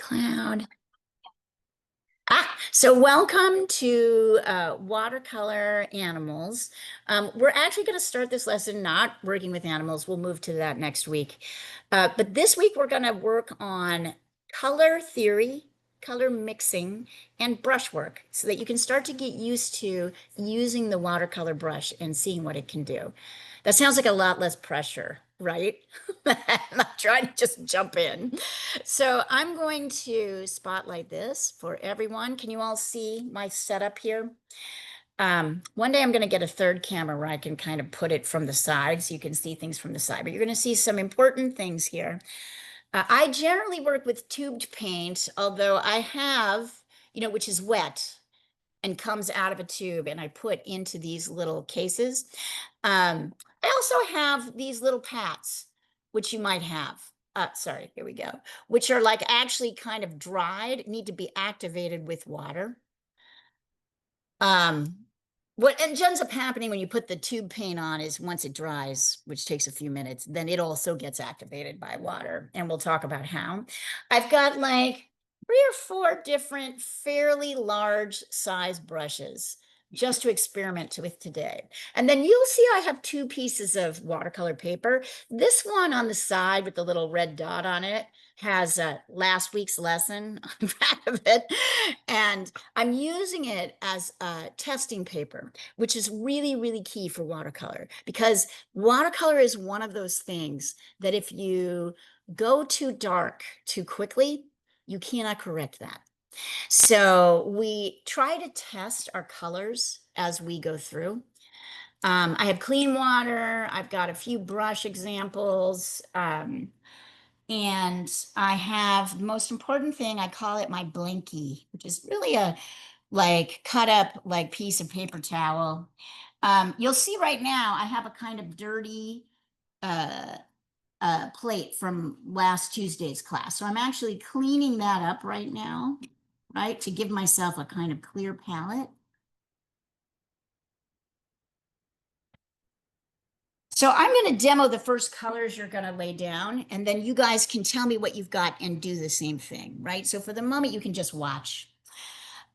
Cloud. So welcome to Watercolor Animals. We're actually going to start this lesson not working with animals. We'll move to that next week. But this week we're going to work on color theory, color mixing, and brushwork so that you can start to get used to using the watercolor brush and seeing what it can do. That sounds like a lot less pressure, right? I'm not trying to just jump in. So I'm going to spotlight this for everyone. Can you all see my setup here? One day I'm going to get a third camera where I can kind of put it from the side so you can see things from the side, but you're going to see some important things here. I generally work with tubed paint, although I have, which is wet and comes out of a tube and I put into these little cases. I also have these little pats, which you might have. Sorry, here we go, which are like actually kind of dried, need to be activated with water. What ends up happening when you put the tube paint on is once it dries, which takes a few minutes, then it also gets activated by water. And we'll talk about how. I've got like 3 or 4 different fairly large size brushes just to experiment with today. And then you'll see I have 2 pieces of watercolor paper. This one on the side with the little red dot on it has last week's lesson on the back of it. And I'm using it as a testing paper, which is really, really key for watercolor because watercolor is one of those things that if you go too dark too quickly, you cannot correct that. So we try to test our colors as we go through. I have clean water. I've got a few brush examples. And I have the most important thing, I call it my blankie, which is really a like cut up like piece of paper towel. You'll see right now I have a kind of dirty uh, plate from last Tuesday's class. So I'm actually cleaning that up right now, right, to give myself a kind of clear palette. So I'm going to demo the first colors you're going to lay down, and then you guys can tell me what you've got and do the same thing, right? So for the moment, you can just watch.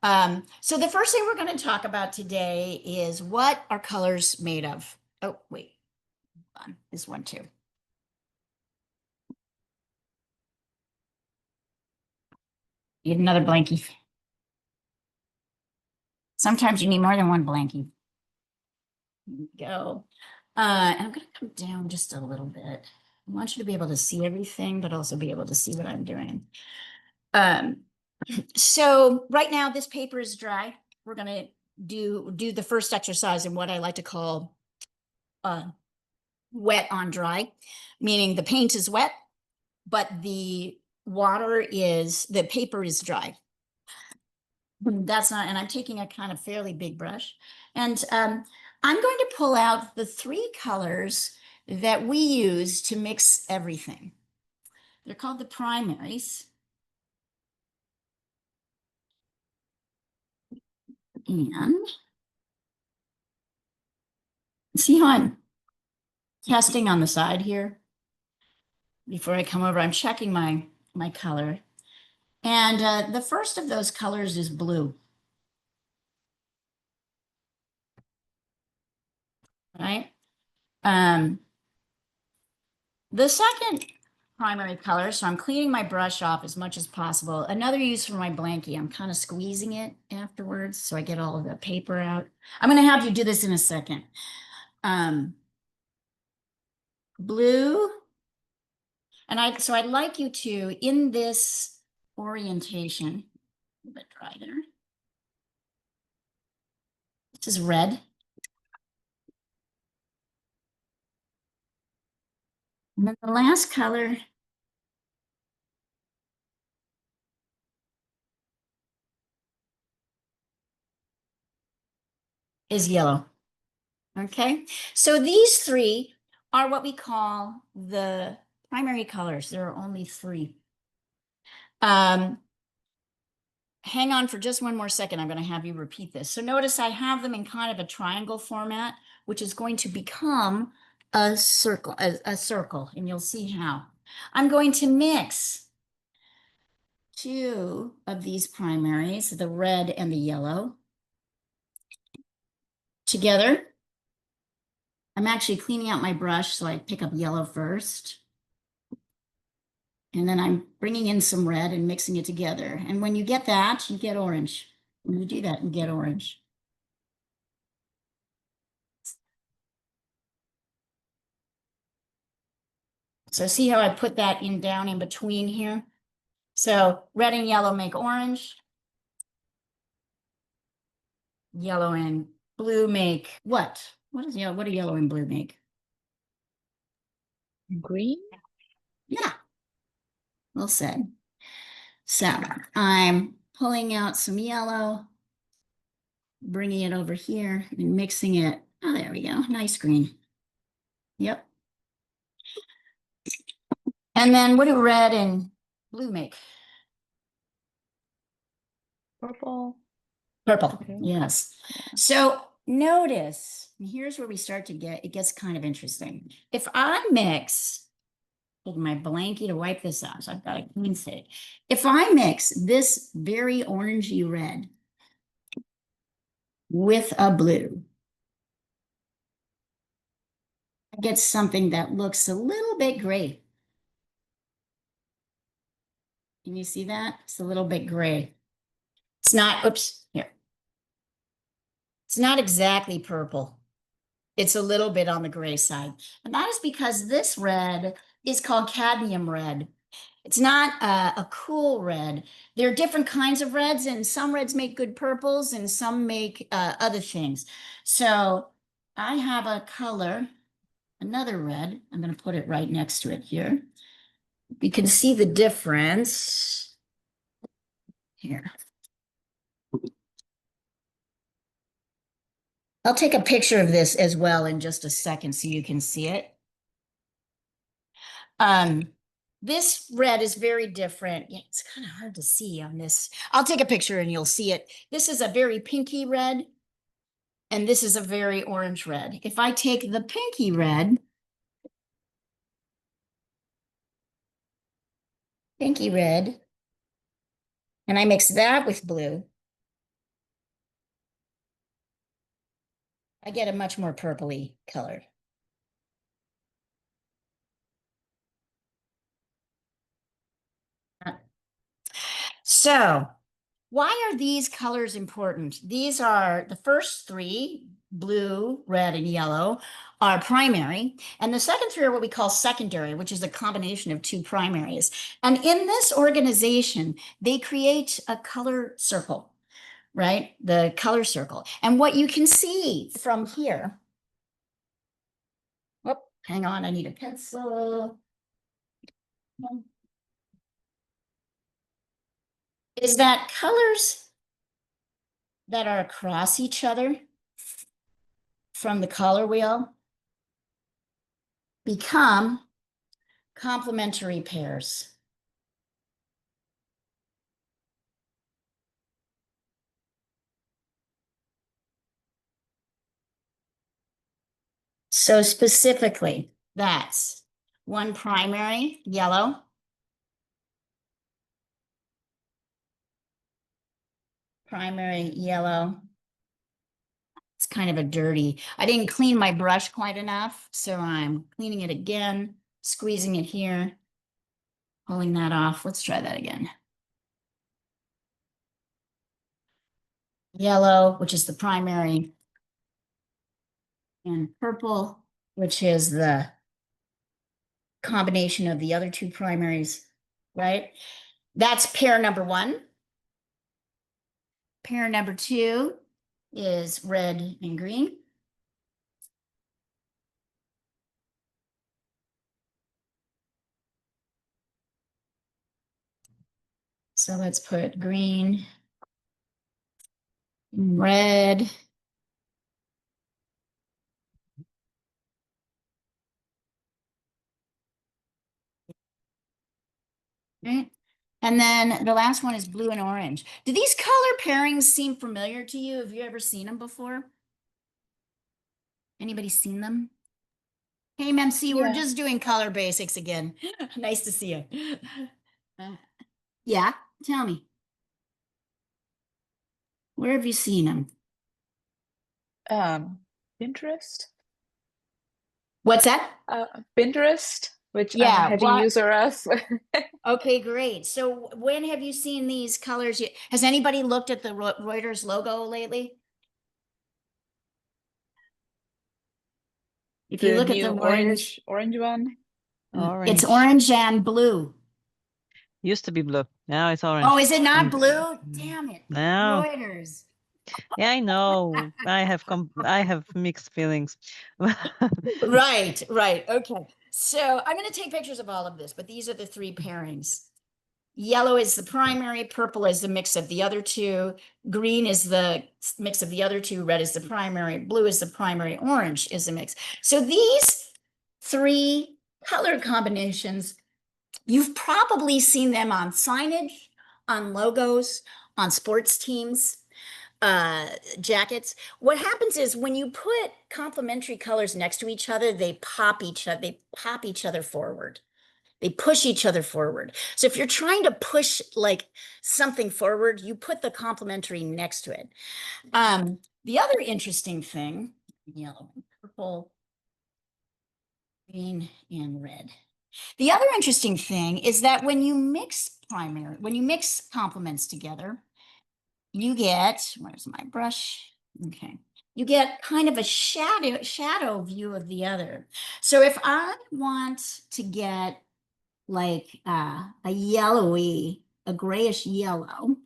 So the first thing we're going to talk about today is what are colors made of? Oh, wait, hold on, this one too. Need another blankie. Sometimes you need more than one blankie. Here we go. And I'm going to come down just a little bit. I want you to be able to see everything, but also be able to see what I'm doing. So right now this paper is dry. We're going to do the first exercise in what I like to call wet on dry, meaning the paint is wet, but the paper is dry. That's not, and I'm taking a kind of fairly big brush. And I'm going to pull out the 3 colors that we use to mix everything. They're called the primaries. And see how I'm testing on the side here? Before I come over, I'm checking my color. And the first of those colors is blue. Right? The second primary color, so I'm cleaning my brush off as much as possible. Another use for my blankie, I'm kind of squeezing it afterwards so I get all of the paper out. I'm going to have you do this in a second. Blue, and so I'd like you to, in this orientation, a little bit dry there. This is red. And then the last color is yellow. Okay, so these 3 are what we call the primary colors. There are only 3. Hang on for just one more second. I'm going to have you repeat this. So notice I have them in kind of a triangle format, which is going to become a circle, and you'll see how. I'm going to mix two of these primaries, the red and the yellow, together. I'm actually cleaning out my brush, so I pick up yellow first. And then I'm bringing in some red and mixing it together. And when you get that, you get orange. When you do that, you get orange. So see how I put that in down in between here? So red and yellow make orange. Yellow and blue make what? What is yellow? What do yellow and blue make? Green? Yeah, well said. So I'm pulling out some yellow, bringing it over here and mixing it. Oh, there we go. Nice green. Yep. And then what do red and blue make? Purple. Purple. Okay. Yes. Yeah. So notice, and here's where we start to get, it gets kind of interesting. If I mix, take my blankie to wipe this out, so I've got a clean slate. If I mix this very orangey red with a blue, I get something that looks a little bit gray. Can you see that? It's a little bit gray. It's not, oops, here. It's not exactly purple. It's a little bit on the gray side. And that is because this red is called cadmium red. It's not a cool red. There are different kinds of reds, and some reds make good purples and some make other things. So I have a color, another red. I'm going to put it right next to it here. You can see the difference here. I'll take a picture of this as well in just a second so you can see it. This red is very different. Yeah, it's kind of hard to see on this. I'll take a picture and you'll see it. This is a very pinky red, and this is a very orange red. If I take the pinky red, and I mix that with blue, I get a much more purpley color. So why are these colors important? These are the first three, blue, red, and yellow, are primary. And the second three are what we call secondary, which is a combination of two primaries. And in this organization, they create a color circle, right? The color circle. And what you can see from here, oh, hang on, I need a pencil, is that colors that are across each other from the color wheel become complementary pairs. So specifically, that's one primary, yellow, primary yellow. It's kind of a dirty, I didn't clean my brush quite enough, so I'm cleaning it again, squeezing it here, pulling that off. Let's try that again. Yellow, which is the primary, and purple, which is the combination of the other two primaries, right? That's pair number one. Pair number two is red and green. So let's put green, red. Right? And then the last one is blue and orange. Do these color pairings seem familiar to you? Have you ever seen them before? Anybody seen them? Hey, MC, we're Yeah. just doing color basics again. Nice to see you. Yeah. Tell me, where have you seen them? Um, Pinterest? What's that? Pinterest, which I'm a Yeah, heavy what? user of. Okay, great. So when have you seen these colors? Has anybody looked at the Reuters logo lately? If you The look at new the Reuters, orange one. it's Orange. orange and blue. Used to be blue. Now it's Oh, orange. is it not And blue? Damn it. now, Reuters. yeah, I know. I have mixed feelings. Right, right. Okay. So I'm going to take pictures of all of this, but these are the three pairings. Yellow is the primary, purple is the mix of the other two, green is the mix of the other two, red is the primary, blue is the primary, orange is the mix. So these three color combinations, you've probably seen them on signage, on logos, on sports teams, uh, jackets. What happens is when you put complementary colors next to each other, they pop each other forward. They push each other forward. So if you're trying to push like something forward, you put the complementary next to it. The other interesting thing, yellow, purple, green, and red. The other interesting thing is that when you mix complements together, you get, where's my brush? Okay. You get kind of a shadow view of the other. So if I want to get like a grayish yellow,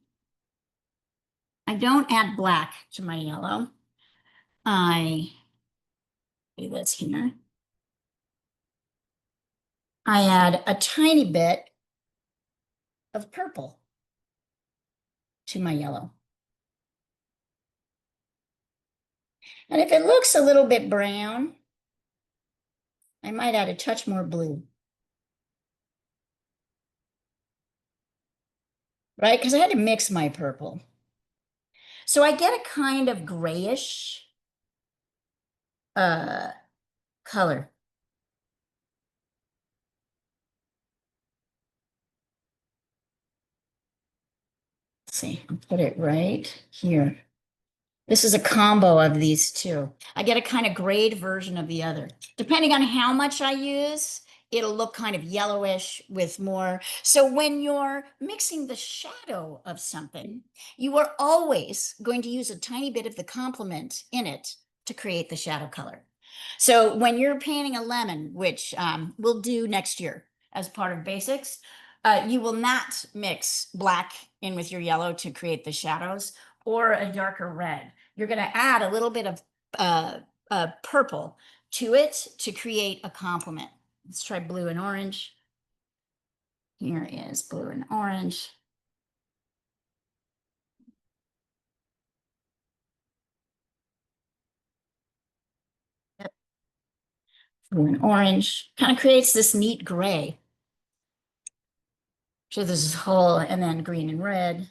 I don't add black to my yellow. I do this here. I add a tiny bit of purple to my yellow. And if it looks a little bit brown, I might add a touch more blue, right? Because I had to mix my purple. So I get a kind of grayish uh, color. Let's see, I'll put it right here. This is a combo of these two. I get a kind of grayed version of the other. Depending on how much I use, it'll look kind of yellowish with more. So when you're mixing the shadow of something, you are always going to use a tiny bit of the complement in it to create the shadow color. So when you're painting a lemon, which we'll do next year as part of basics, you will not mix black in with your yellow to create the shadows or a darker red. You're going to add a little bit of purple to it to create a complement. Let's try blue and orange. Here is blue and orange. Yep. Blue and orange kind of creates this neat gray. So this is whole, and then green and red.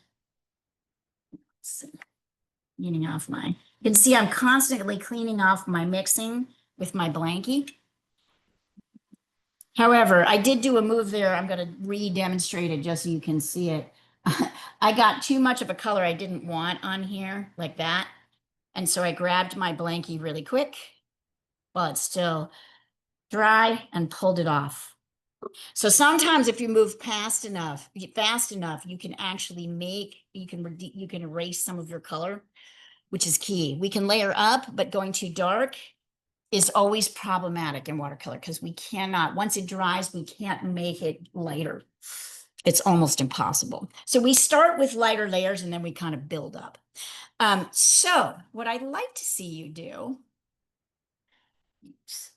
Cleaning off you can see I'm constantly cleaning off my mixing with my blankie. However, I did do a move there. I'm going to re-demonstrate it just so you can see it. I got too much of a color I didn't want on here like that. And so I grabbed my blankie really quick while it's still dry and pulled it off. So sometimes if you move fast enough, you can actually you can erase some of your color, which is key. We can layer up, but going too dark is always problematic in watercolor because we cannot, once it dries, we can't make it lighter. It's almost impossible. So we start with lighter layers and then we kind of build up. So what I'd like to see you do, oops,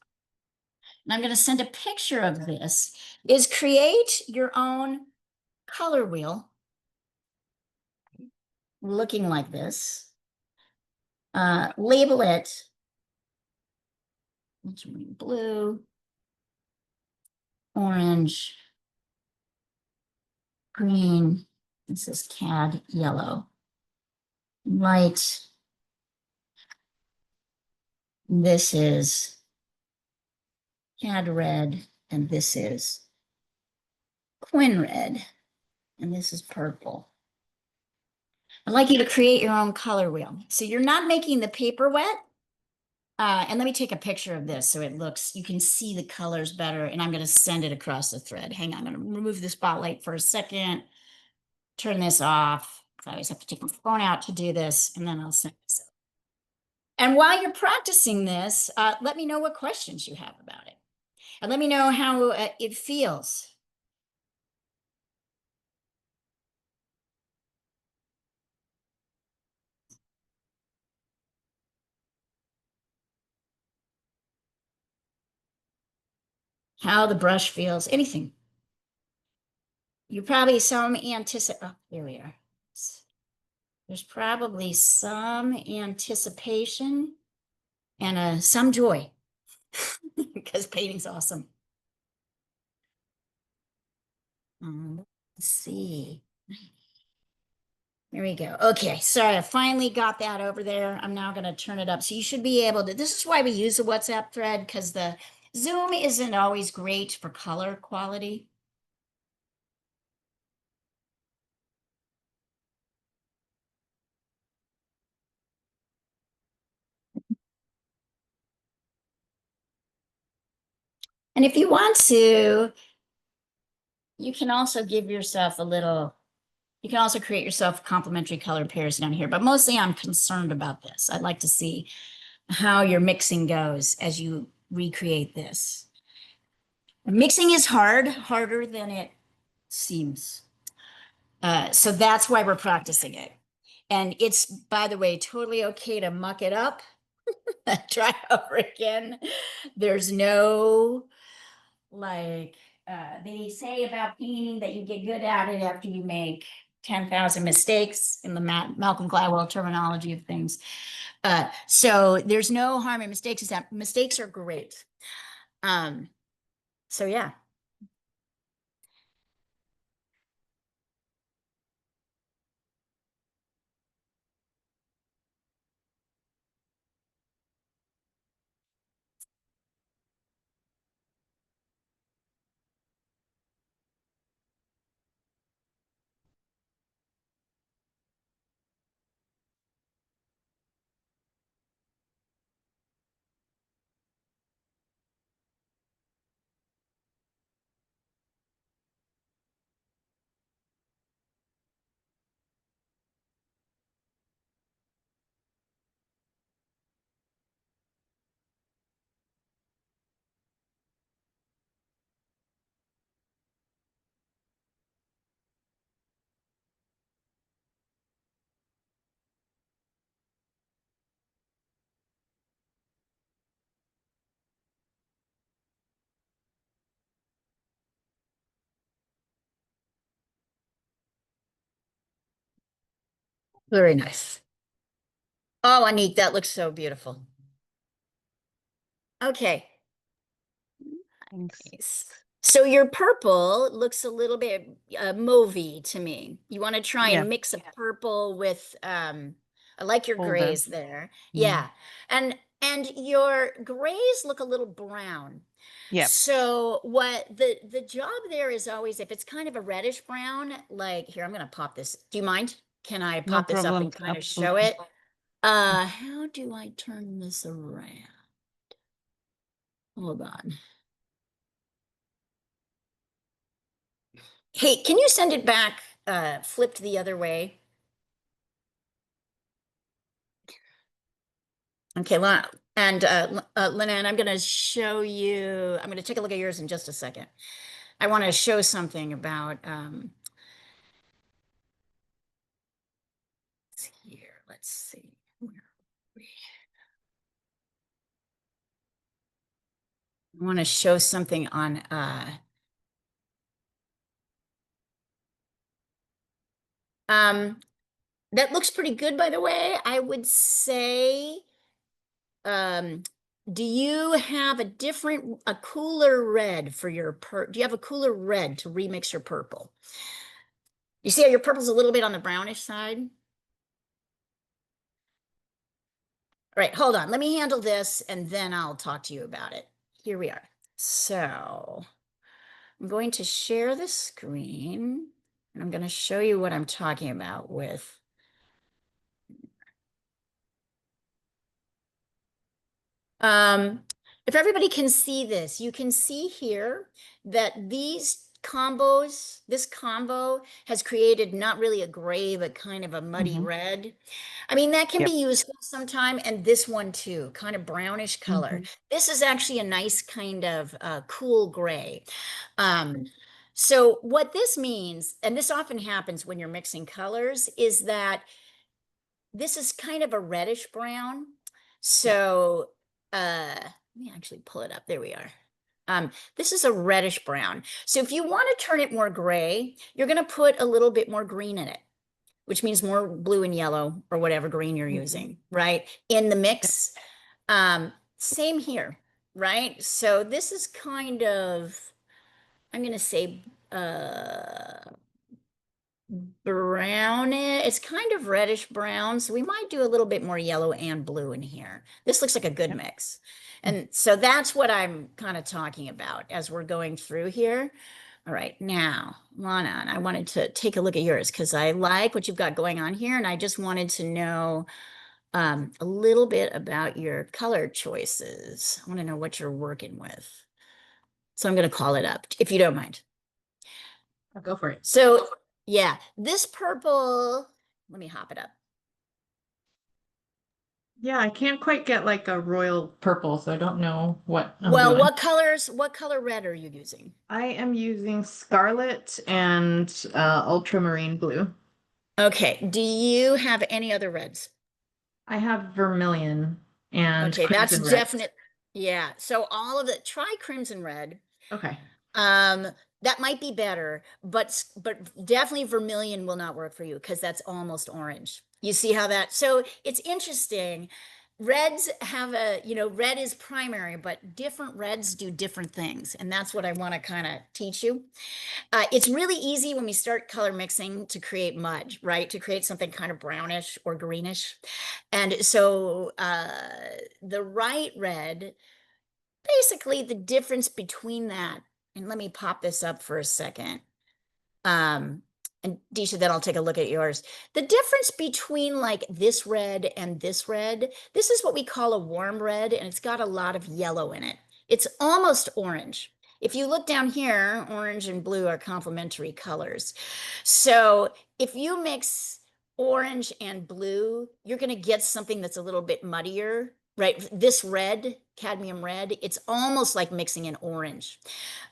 and I'm going to send a picture of this, is create your own color wheel looking like this. Label it blue, orange, green. This is cad yellow, light. This is cad red, and this is quin red. And this is purple. I'd like you to create your own color wheel. So you're not making the paper wet. And let me take a picture of this so it looks, you can see the colors better. And I'm going to send it across the thread. Hang on, I'm going to remove the spotlight for a second. Turn this off. I always have to take my phone out to do this, and then I'll send this out. And while you're practicing this, let me know what questions you have about it. And let me know how it feels. How the brush feels, anything. You probably some anticipate, oh, here we are. There's probably some anticipation and some joy because painting's awesome. Let's see. There we go. Okay, sorry, I finally got that over there. I'm now going to turn it up. So you should be able to, this is why we use the WhatsApp thread, because the Zoom isn't always great for color quality. And if you want to, you can also give yourself a little, you can also create yourself complementary color pairs down here. But mostly I'm concerned about this. I'd like to see how your mixing goes as you recreate this. Mixing is hard, harder than it seems. So that's why we're practicing it. And it's, by the way, totally okay to muck it up, try over again. There's no, like, they say about painting that you get good at it after you make 10,000 mistakes in the Malcolm Gladwell terminology of things. So there's no harm in mistakes, except mistakes are great. So yeah. Very nice. Oh, Anik, that looks so beautiful. Okay. Thanks. Nice. So your purple looks a little bit mauvey to me. You want to try Yeah. and mix a purple with I like your Older. grays there. Yeah. And your grays look a little brown. Yeah. So what the job there is always if it's kind of a reddish brown, like here, I'm gonna pop this. Do you mind? Can I No pop this up problem. and kind of show Absolutely. it? How do I turn this around? Hold on. Hey, can you send it back, flipped the other way? Okay, and Lynette, I'm going to show you, I'm going to take a look at yours in just a second. I want to show something about, here, let's see. Where are we? I want to show something on, that looks pretty good, by the way. I would say, do you have a cooler red for your do you have a cooler red to remix your purple? You see how your purple's a little bit on the brownish side? All right, hold on. Let me handle this and then I'll talk to you about it. Here we are. So I'm going to share the screen And I'm going to show you what I'm talking about with. If everybody can see this, you can see here that these combos, this combo has created not really a gray, but kind of a muddy red. I mean, that can Yep. be useful sometime, and this one too, kind of brownish color. This is actually a nice kind of cool gray. So what this means, and this often happens when you're mixing colors, is that this is kind of a reddish brown. So let me actually pull it up. There we are. This is a reddish brown. So if you want to turn it more gray, you're going to put a little bit more green in it, which means more blue and yellow or whatever green you're using, right? In the mix. Same here, right? So this is kind of, I'm going to say brown. It's kind of reddish brown. So we might do a little bit more yellow and blue in here. This looks like a good mix. And so that's what I'm kind of talking about as we're going through here. All right, now, Lana, I wanted to take a look at yours because I like what you've got going on here. And I just wanted to know a little bit about your color choices. I want to know what you're working with. So I'm going to call it up, if you don't mind. I'll go for it. So yeah, this purple, let me hop it up. Yeah, I can't quite get like a royal purple, so I don't know what I'm Well, doing. what color red are you using? I am using scarlet and ultramarine blue. Okay, do you have any other reds? I have vermilion and Okay, that's crimson red. definite. Yeah, so all of it, try crimson red. Okay. That might be better, but definitely vermilion will not work for you because that's almost orange. You see how that, so it's interesting. Reds have a, red is primary, but different reds do different things. And that's what I want to kind of teach you. It's really easy when we start color mixing to create mud, right? To create something kind of brownish or greenish. And so the right red, basically the difference between that, and let me pop this up for a second. And Disha, then I'll take a look at yours. The difference between like this red and this red, this is what we call a warm red, and it's got a lot of yellow in it. It's almost orange. If you look down here, orange and blue are complementary colors. So if you mix orange and blue, you're going to get something that's a little bit muddier, right? This red, cadmium red, it's almost like mixing an orange.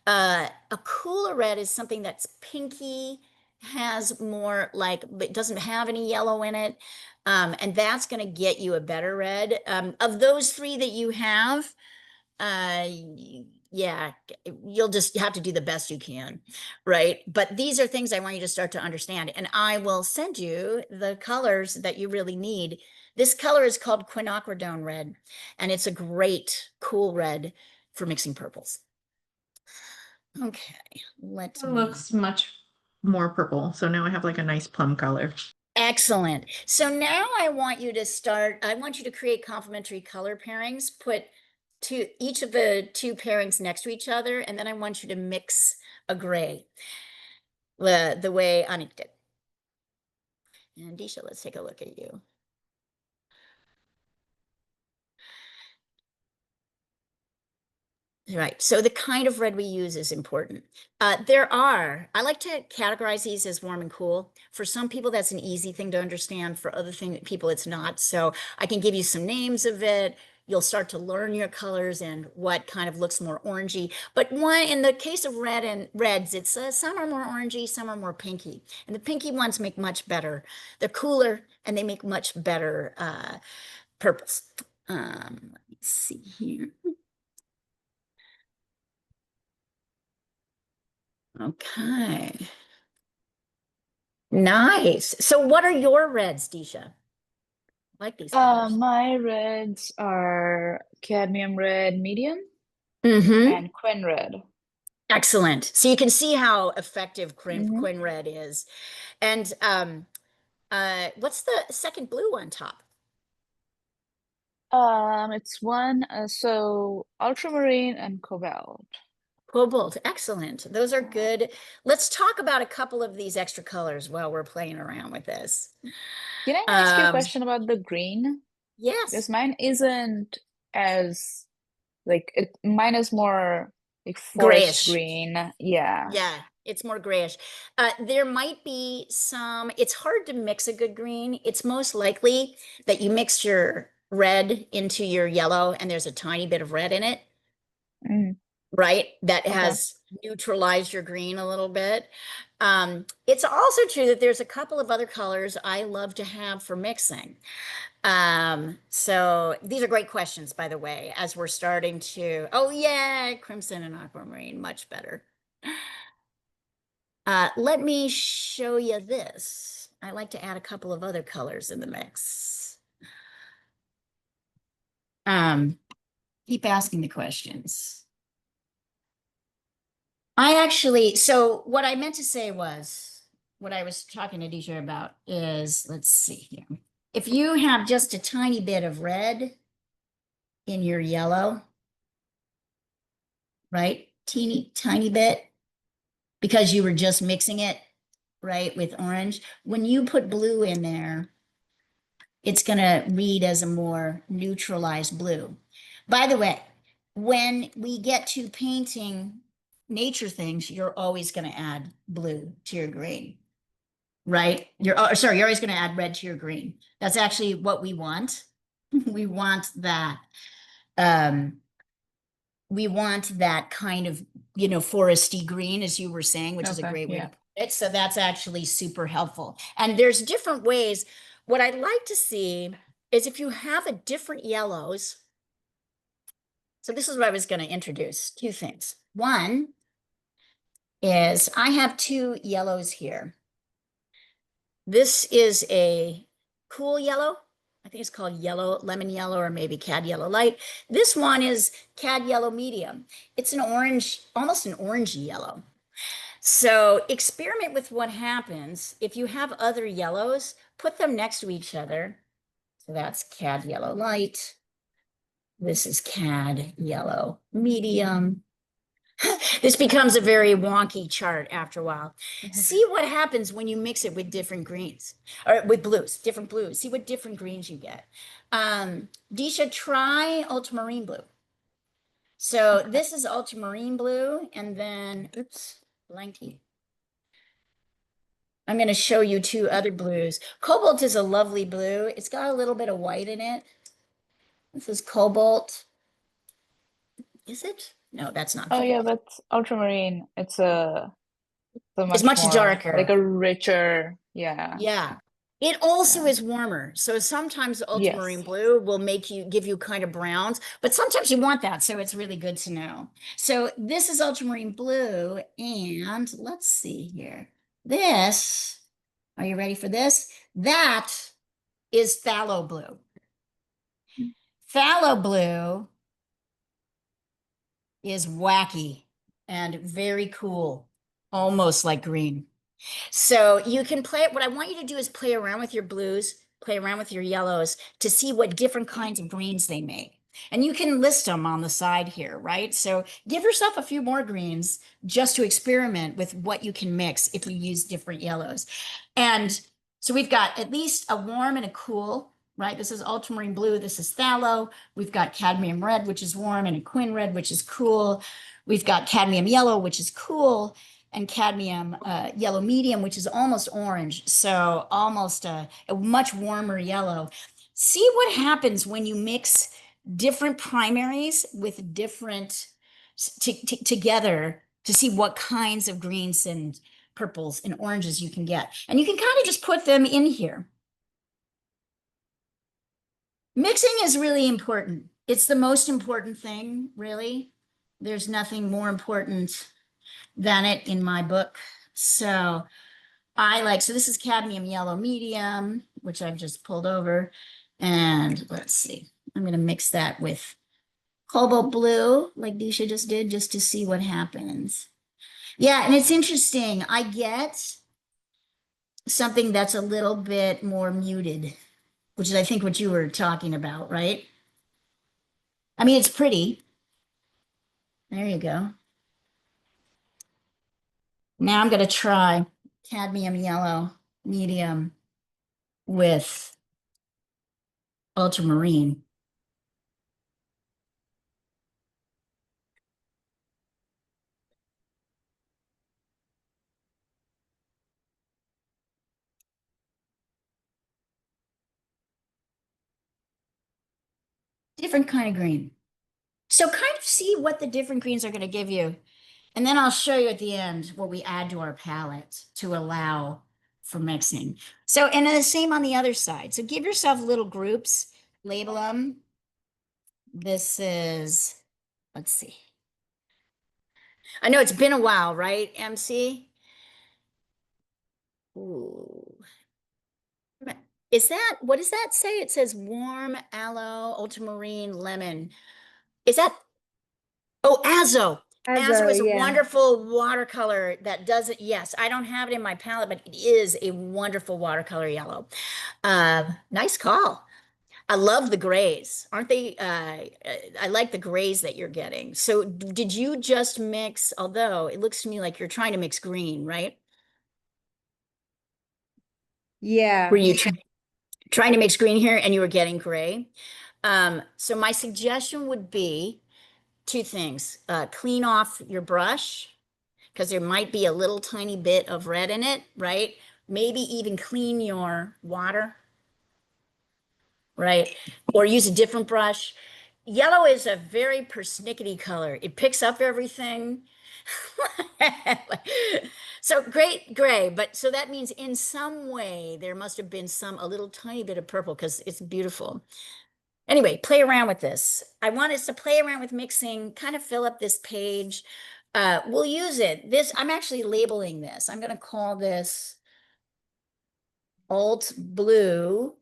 A cooler red is something that's pinky, has more like, but doesn't have any yellow in it. And that's going to get you a better red. Of those three that you have, yeah, you'll just have to do the best you can, right? But these are things I want you to start to understand. And I will send you the colors that you really need. This color is called quinacridone red, and it's a great cool red for mixing purples. Okay, It looks much more purple. So now I have like a nice plum color. Excellent. So now I want you to create complementary color pairings, put each of the two pairings next to each other, and then I want you to mix a gray, the way Anik did. And Disha, let's take a look at you. Right. So the kind of red we use is important. I like to categorize these as warm and cool. For some people, that's an easy thing to understand. For other people, it's not. So I can give you some names of it. You'll start to learn your colors and what kind of looks more orangey. But in the case of reds, it's some are more orangey, some are more pinky. And the pinky ones make much better. They're cooler and they make much better purples. Let me see here. Okay. Nice. So what are your reds, Disha? I like these colors. My reds are cadmium red medium Mm-hmm. and quin red. Excellent. So you can see how effective quin red is. And what's the second blue on top? It's one so ultramarine and cobalt. Cobalt, excellent. Those are good. Let's talk about a couple of these extra colors while we're playing around with this. Can I ask you a Um, question about the green? yes, Because mine isn't as like mine is more like forest grayish. green. Yeah. Yeah, it's more grayish. There might be some, it's hard to mix a good green. It's most likely that you mix your red into your yellow and there's a tiny bit of red in it, Mm, right? That okay. has neutralized your green a little bit. It's also true that there's a couple of other colors I love to have for mixing. So these are great questions, by the way, as we're starting to, oh yeah, crimson and aquamarine, much better. Let me show you this. I like to add a couple of other colors in the mix. Keep asking the questions. So what I meant to say was, what I was talking to DJ about is, let's see here. If you have just a tiny bit of red in your yellow, right? Teeny tiny bit, because you were just mixing it, right, with orange. When you put blue in there, it's going to read as a more neutralized blue. By the way, when we get to painting nature things, you're always going to add blue to your green, right? Sorry, you're always going to add red to your green. That's actually what we want. We want that. Um, we want that kind of, foresty green, as you were saying, which is a Okay. great way to Yeah. put it. So that's actually super helpful. And there's different ways. What I'd like to see is if you have a different yellows. So this is what I was going to introduce. Two things. One is I have two yellows here. This is a cool yellow. I think it's called yellow, lemon yellow, or maybe cad yellow light. This one is cad yellow medium. It's an orange, almost an orangey yellow. So experiment with what happens if you have other yellows, put them next to each other. So that's cad yellow light. This is cad yellow medium. This becomes a very wonky chart after a while. See what happens when you mix it with different greens or with blues, different blues. See what different greens you get. Disha, try ultramarine blue. So this is ultramarine blue, and then, oops, blanky. I'm going to show you two other blues. Cobalt is a lovely blue. It's got a little bit of white in it. This is cobalt. Is it? No, that's not Oh yeah, cobalt. that's ultramarine. It's a It's much much more like darker. a richer, yeah. Yeah. It also Yeah. is warmer. So sometimes ultramarine Yes. blue will give you kind of browns, but sometimes you want that. So it's really good to know. So this is ultramarine blue. And let's see here. This, are you ready for this? That is phthalo blue. Phthalo blue is wacky and very cool, almost like green. So you can play, what I want you to do is play around with your blues, play around with your yellows to see what different kinds of greens they make. And you can list them on the side here, right? So give yourself a few more greens just to experiment with what you can mix if you use different yellows. And so we've got at least a warm and a cool, right? This is ultramarine blue. This is phthalo. We've got cadmium red, which is warm, and a quin red, which is cool. We've got cadmium yellow, which is cool, and cadmium yellow medium, which is almost orange. So almost a much warmer yellow. See what happens when you mix different primaries with different together to see what kinds of greens and purples and oranges you can get. And you can kind of just put them in here. Mixing is really important. It's the most important thing, really. There's nothing more important than it in my book. So so this is cadmium yellow medium, which I've just pulled over. And let's see, I'm going to mix that with cobalt blue, like Disha just did, just to see what happens. Yeah, and it's interesting. I get something that's a little bit more muted, which is, I think, what you were talking about, right? I mean, it's pretty. There you go. Now I'm going to try cadmium yellow medium with ultramarine. Different kind of green. So kind of see what the different greens are going to give you. And then I'll show you at the end what we add to our palette to allow for mixing. So, and then the same on the other side. So give yourself little groups, label them. This is, let's see. I know it's been a while, right, MC? Ooh. Is that, what does that say? It says warm, aloe, ultramarine, lemon. Is that, oh, azo. Azo is a yeah. wonderful watercolor that doesn't, yes, I don't have it in my palette, but it is a wonderful watercolor yellow. Nice call. I love the grays. Aren't they? I like the grays that you're getting. So did you just mix, although it looks to me like you're trying to mix green, right? Yeah. Were you trying to mix green here and you were getting gray? So my suggestion would be two things. Clean off your brush because there might be a little tiny bit of red in it, right? Maybe even clean your water, right? Or use a different brush. Yellow is a very persnickety color. It picks up everything. So great gray, but so that means in some way there must have been a little tiny bit of purple because it's beautiful. Anyway, play around with this. I want us to play around with mixing, kind of fill up this page. We'll use it. I'm actually labeling this. I'm going to call this Alt Blue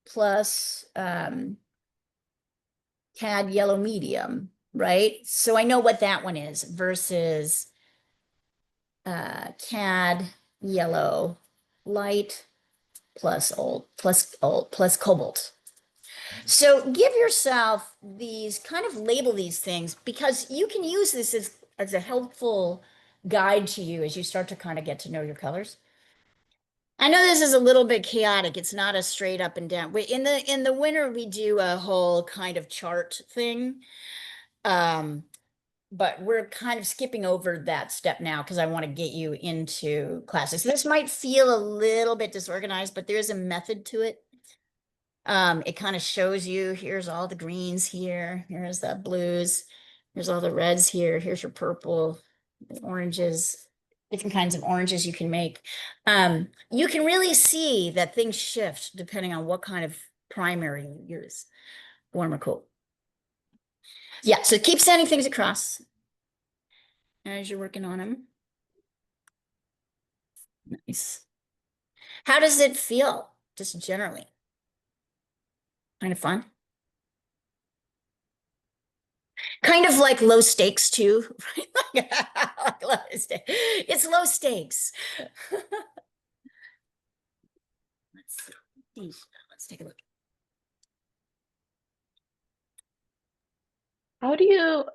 plus CAD Yellow Medium, right? So I know what that one is versus CAD Yellow Light plus Cobalt. So give yourself these, kind of label these things because you can use this as a helpful guide to you as you start to kind of get to know your colors. I know this is a little bit chaotic. It's not a straight up and down. In the winter we do a whole kind of chart thing. But we're kind of skipping over that step now because I want to get you into classes. This might feel a little bit disorganized, but there's a method to it. It kind of shows you, here's all the greens here, here's the blues, here's all the reds here, here's your purple, the oranges, different kinds of oranges you can make. You can really see that things shift depending on what kind of primary you use, warm or cool. Yeah, so keep sending things across as you're working on them. Nice. How does it feel, just generally? Kind of fun? Kind of like low stakes too, right? It's low stakes. Let's take a look. How do you,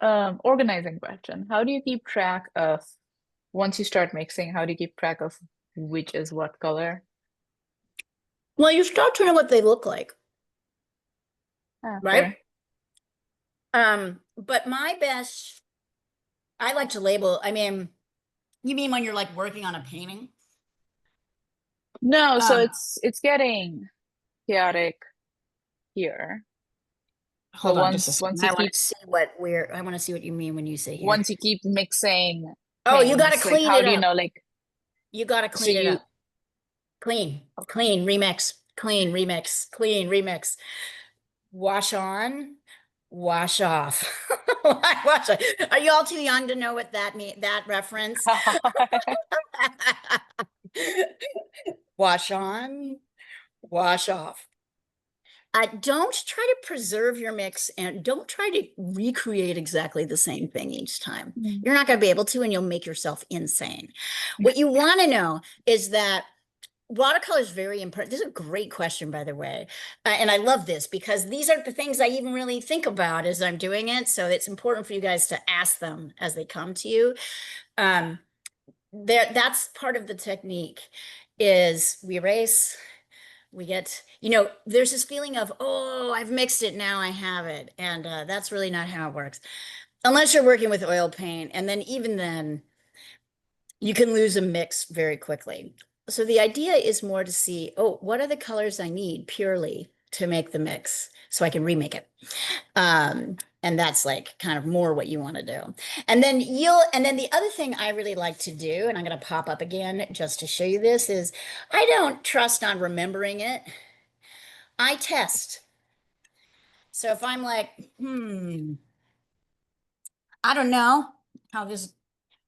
organizing question, how do you keep track of, once you start mixing, how do you keep track of which is what color? Well, you start to know what they look like, right? But my best, I like to label, I mean, you mean when you're like working on a painting? No, so it's getting chaotic here. Hold So on just a second. once you keep I want to see what you mean when you say here. once you keep mixing Oh, you got to things, like clean how it do you up. know, like You got to clean it up. Clean, remix, clean, remix, clean, remix. Wash on, wash off. Wash on. Are you all too young to know what that reference? Wash on, wash off. Don't try to preserve your mix and don't try to recreate exactly the same thing each time. You're not going to be able to, and you'll make yourself insane. What you want to know is that watercolor is very important. This is a great question, by the way. And I love this because these are the things I even really think about as I'm doing it. So it's important for you guys to ask them as they come to you. that's part of the technique is we erase, we get, there's this feeling of, oh, I've mixed it, now I have it. And that's really not how it works. Unless you're working with oil paint. And then even then, you can lose a mix very quickly. So the idea is more to see, oh, what are the colors I need purely to make the mix so I can remake it. And that's like kind of more what you want to do. And then the other thing I really like to do, and I'm going to pop up again just to show you this, is I don't trust on remembering it. I test. So if I'm like, I don't know how this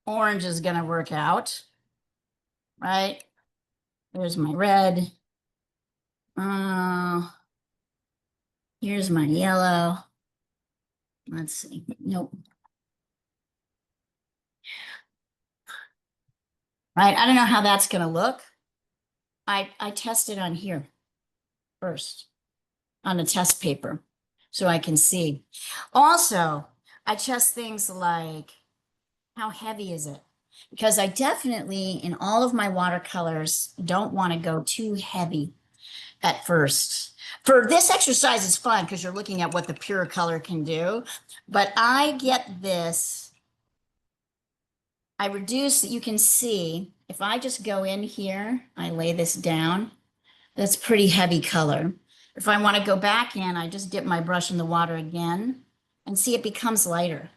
orange is going to work out, right? There's my red. Here's my yellow. Let's see. Nope. Right. I don't know how that's going to look. I tested on here first on a test paper so I can see. Also, I test things like how heavy is it? Because I definitely, in all of my watercolors, don't want to go too heavy at first. For this exercise, it's fun because you're looking at what the pure color can do. But I get this. I reduce, you can see, if I just go in here, I lay this down, that's pretty heavy color. If I want to go back in, I just dip my brush in the water again and see it becomes lighter.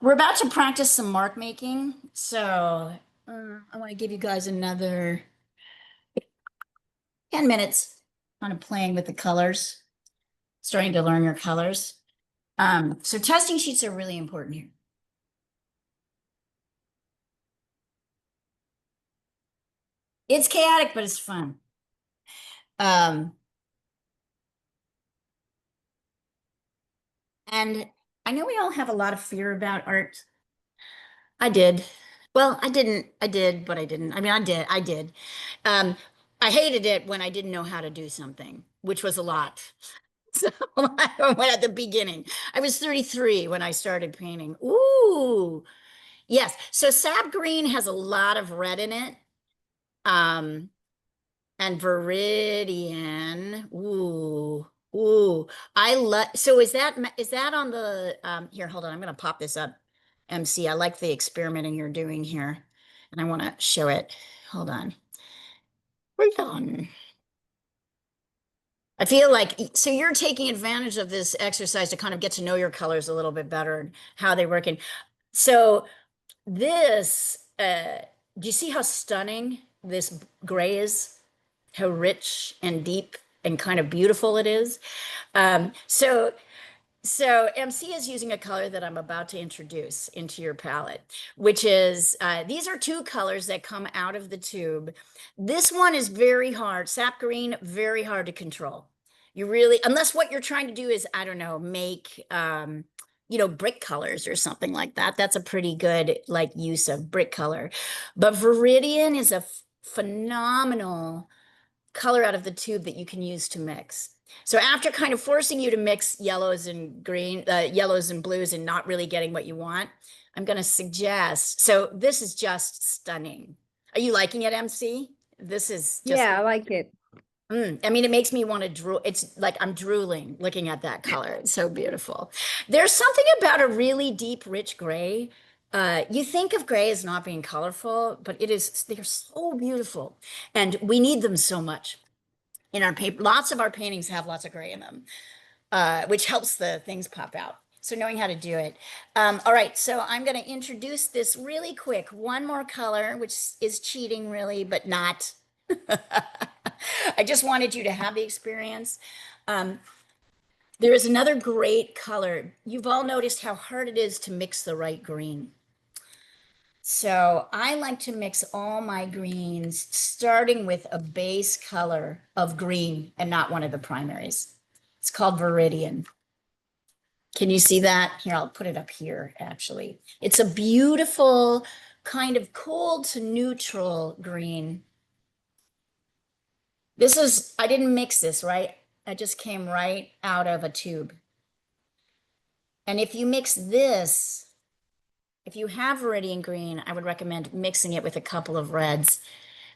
We're about to practice some mark making, so I want to give you guys another 10 minutes kind of playing with the colors, starting to learn your colors. So testing sheets are really important here. It's chaotic, but it's fun. And I know we all have a lot of fear about art. I did. Well, I didn't. I did, but I didn't. I mean, I did. Um, I hated it when I didn't know how to do something, which was a lot. So at the beginning, I was 33 when I started painting. Ooh, yes. So sap green has a lot of red in it. And Viridian. Ooh. I love, so is that on the, here, hold on. I'm going to pop this up. MC, I like the experimenting you're doing here. And I want to show it. Hold on. We're done. I feel like, so you're taking advantage of this exercise to kind of get to know your colors a little bit better and how they work. And so this, do you see how stunning this gray is? How rich and deep and kind of beautiful it is. So MC is using a color that I'm about to introduce into your palette, which is, these are two colors that come out of the tube. This one is very hard, sap green, very hard to control. You really, unless what you're trying to do is, I don't know, make, brick colors or something like that. That's a pretty good like use of brick color. But Viridian is a phenomenal color out of the tube that you can use to mix. So after kind of forcing you to mix yellows and yellows and blues and not really getting what you want, I'm going to suggest, so this is just stunning. Are you liking it, MC? This is just, Yeah, I like it. I mean, it makes me want to drool. It's like I'm drooling looking at that color. It's so beautiful. There's something about a really deep, rich gray. You think of gray as not being colorful, but they're so beautiful. And we need them so much in our paper. Lots of our paintings have lots of gray in them, which helps the things pop out. So knowing how to do it. All right, so I'm going to introduce this really quick. One more color, which is cheating really, but not. I just wanted you to have the experience. There is another great color. You've all noticed how hard it is to mix the right green. So I like to mix all my greens, starting with a base color of green and not one of the primaries. It's called Viridian. Can you see that? Here, I'll put it up here, actually. It's a beautiful kind of cold to neutral green. I didn't mix this, right? I just came right out of a tube. And if you mix this if you have Viridian green, I would recommend mixing it with a couple of reds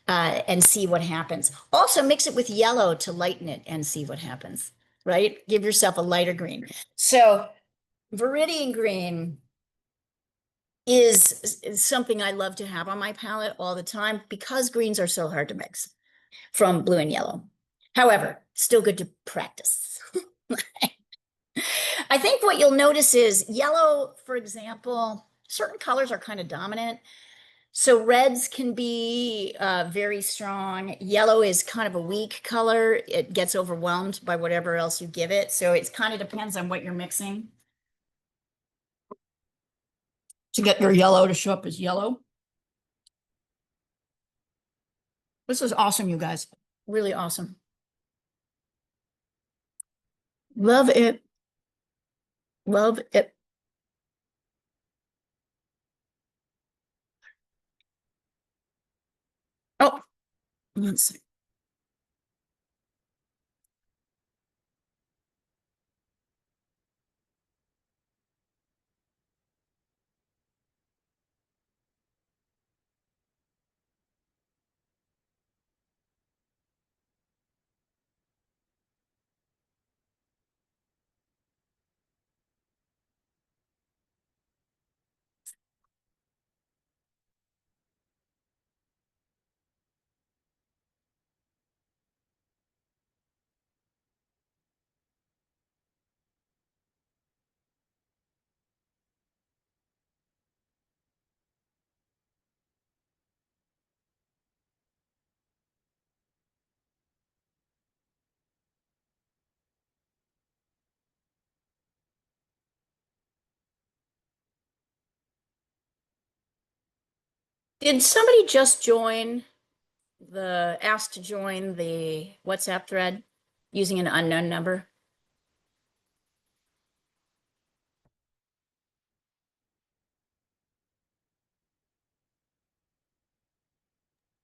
and see what happens. Also, mix it with yellow to lighten it and see what happens, right? Give yourself a lighter green. So, Viridian green is something I love to have on my palette all the time because greens are so hard to mix from blue and yellow. However, still good to practice. I think what you'll notice is yellow, for example, certain colors are kind of dominant. So reds can be very strong. Yellow is kind of a weak color. It gets overwhelmed by whatever else you give it. So it kind of depends on what you're mixing to get your yellow to show up as yellow. This is awesome, you guys. Really awesome. Love it. Love it. Oh, let's see. Did somebody just join asked to join the WhatsApp thread using an unknown number?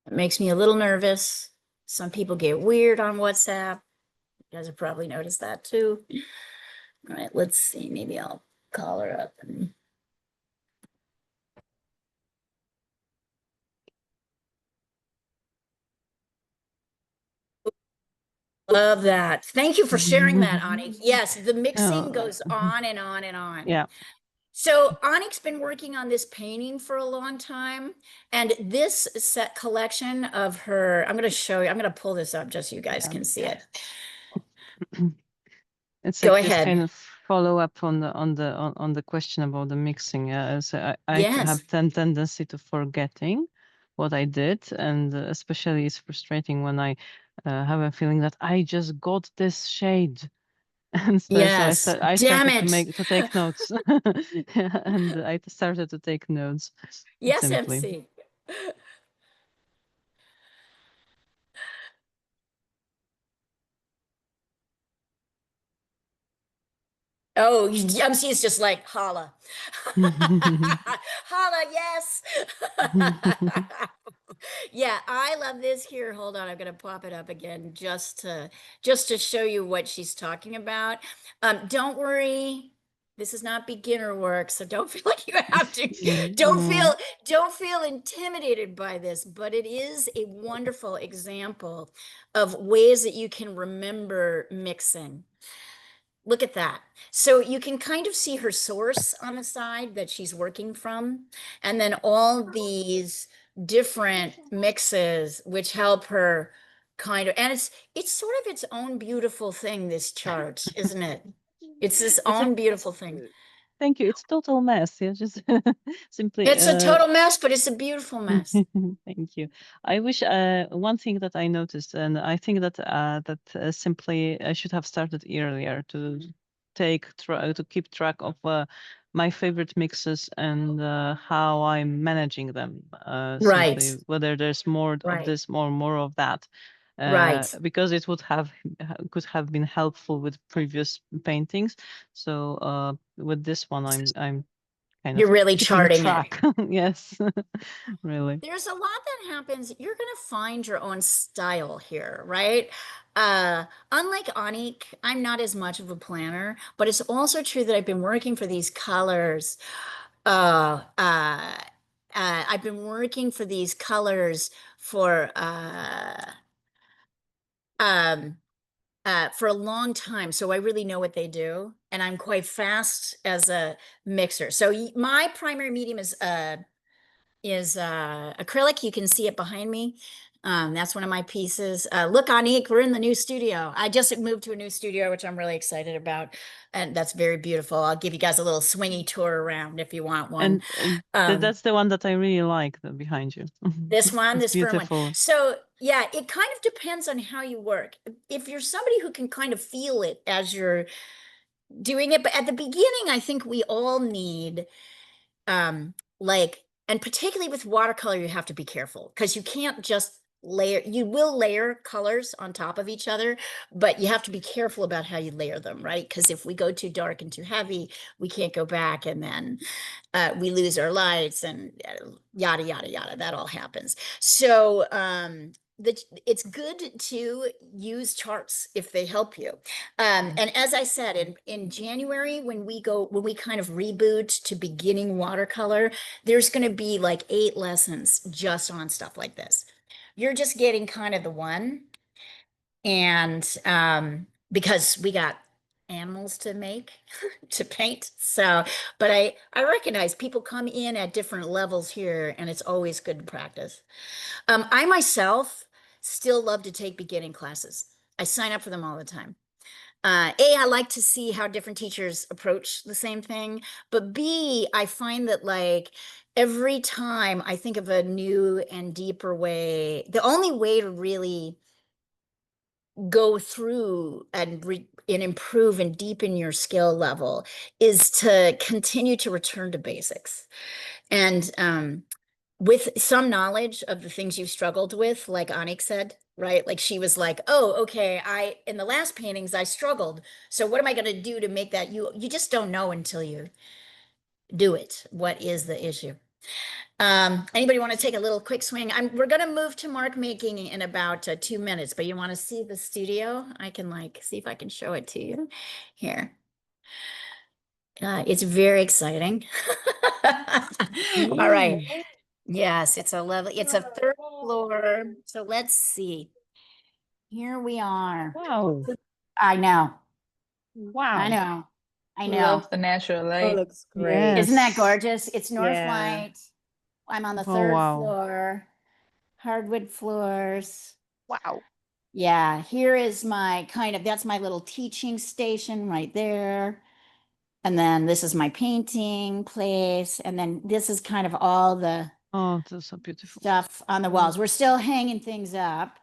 It makes me a little nervous. Some people get weird on WhatsApp. You guys have probably noticed that too. All right, let's see. Maybe I'll call her up. Love that. Thank you for sharing that, Ani. Yes, the mixing goes on and on and on. Yeah. So Onyx's been working on this painting for a long time, and this set collection of her, I'm going to show you, I'm going to pull this up just so you guys can see it. It's Go like this ahead. kind of follow up on the question about the mixing. So I Yes. have tendency to forgetting what I did, and especially it's frustrating when I have a feeling that I just got this shade. And so Yes. I Damn started it. to take notes, and I started to take notes Yes, simply. MC. Oh, MC is just like holla. Holla, yes. Yeah, I love this here. Hold on, I'm gonna pop it up again just to show you what she's talking about. Don't worry, this is not beginner work, so don't feel like you have to don't feel intimidated by this, but it is a wonderful example of ways that you can remember mixing. Look at that. So you can kind of see her source on the side that she's working from, and then all these different mixes which help her kind of, and it's sort of its own beautiful thing, this chart, isn't it? It's this It's own beautiful thing. Thank you. It's total mess. Yeah, just simply. It's a total mess, but it's a beautiful mess. Thank you. I wish one thing that I noticed, and I think that simply I should have started earlier to to keep track of my favorite mixes and how I'm managing them. Right, Simply whether there's more of right, this or more of that. right. Because it would have could have been helpful with previous paintings. So with this one, I'm kind You're of really keeping charting it. track. Yes, really. There's a lot that happens. You're going to find your own style here, right? Unlike Anik, I'm not as much of a planner, but it's also true that I've been working for these colors Oh, I've been working for these colors for um for a long time, so I really know what they do, and I'm quite fast as a mixer. So my primary medium is acrylic. You can see it behind me. That's one of my pieces. Look, Anique, we're in the new studio. I just moved to a new studio, which I'm really excited about, and that's very beautiful. I'll give you guys a little swingy tour around if you want one. And Um, that's the one that I really like behind you. this one, It's this firm one. beautiful. So yeah, it kind of depends on how you work. If you're somebody who can kind of feel it as you're doing it, but at the beginning, I think we all need like, and particularly with watercolor, you have to be careful because you can't just layer, you will layer colors on top of each other, but you have to be careful about how you layer them, right? Because if we go too dark and too heavy, we can't go back, and then we lose our lights, and yada yada yada. That all happens. So it's good to use charts if they help you. And as I said, in January, when we kind of reboot to beginning watercolor, there's going to be like 8 lessons just on stuff like this. You're just getting kind of the one, and because we got animals to make to paint. So, but I recognize people come in at different levels here, and it's always good to practice. I myself still love to take beginning classes. I sign up for them all the time. I like to see how different teachers approach the same thing, but B, I find that like every time I think of a new and deeper way, the only way to really go through and improve and deepen your skill level is to continue to return to basics. And with some knowledge of the things you've struggled with, like Onyx said, right? Like she was like, oh, okay, in the last paintings I struggled. So what am I going to do to make that? You just don't know until you do it. What is the issue? Anybody want to take a little quick swing? We're going to move to mark making in about 2 minutes, but you want to see the studio? I can like see if I can show it to you here. It's very exciting. All right. Yes, it's it's a 3rd floor. So let's see. Here we are. Wow. I know. Wow. I know. I know. Love the natural Oh, light. looks great. Isn't that Yes. gorgeous? It's North Yeah. Light. I'm on the Oh, 3rd wow. floor. Hardwood floors. Wow. Yeah, here is my that's my little teaching station right there. And then this is my painting place. And then this is kind of all the Oh, that's so beautiful. stuff on the walls. We're still hanging things up.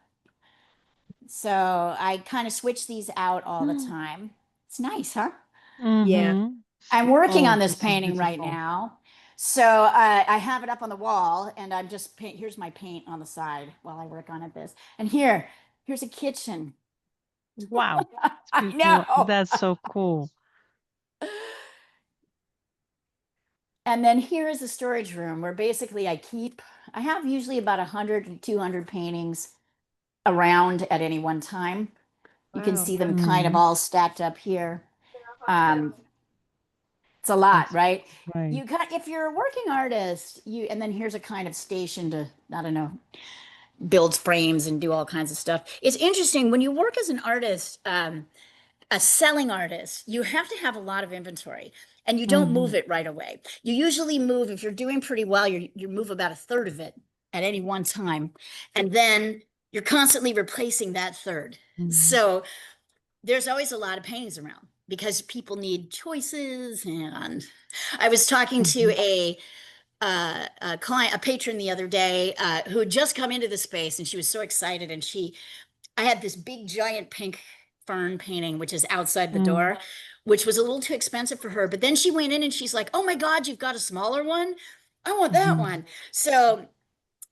So I kind of switch these out all the time. It's nice, huh? Yeah. Mm-hmm. I'm working Oh, on this this is painting right beautiful. now. So I have it up on the wall, and I'm just here's my paint on the side while I work on it this. And here's a kitchen. Wow. It's I beautiful. know. That's so cool. And then here is the storage room where basically I have usually about 100 to 200 paintings around at any one time. You can Wow. see them kind of all stacked up here. Um, it's a lot, That's right? right. You got, if you're a working artist, and then here's a kind of station to, I don't know, build frames and do all kinds of stuff. It's interesting when you work as an artist, a selling artist, you have to have a lot of inventory, and you don't move it right away. You usually move, if you're doing pretty well, you move about 1/3 of it at any one time. And then you're constantly replacing that third. So there's always a lot of paintings around because people need choices. And I was talking to a client, a patron the other day, who had just come into the space, and she was so excited. And I had this big giant pink fern painting, which is outside the door, which was a little too expensive for her. But then she went in and she's like, oh my God, you've got a smaller one. I want that one. So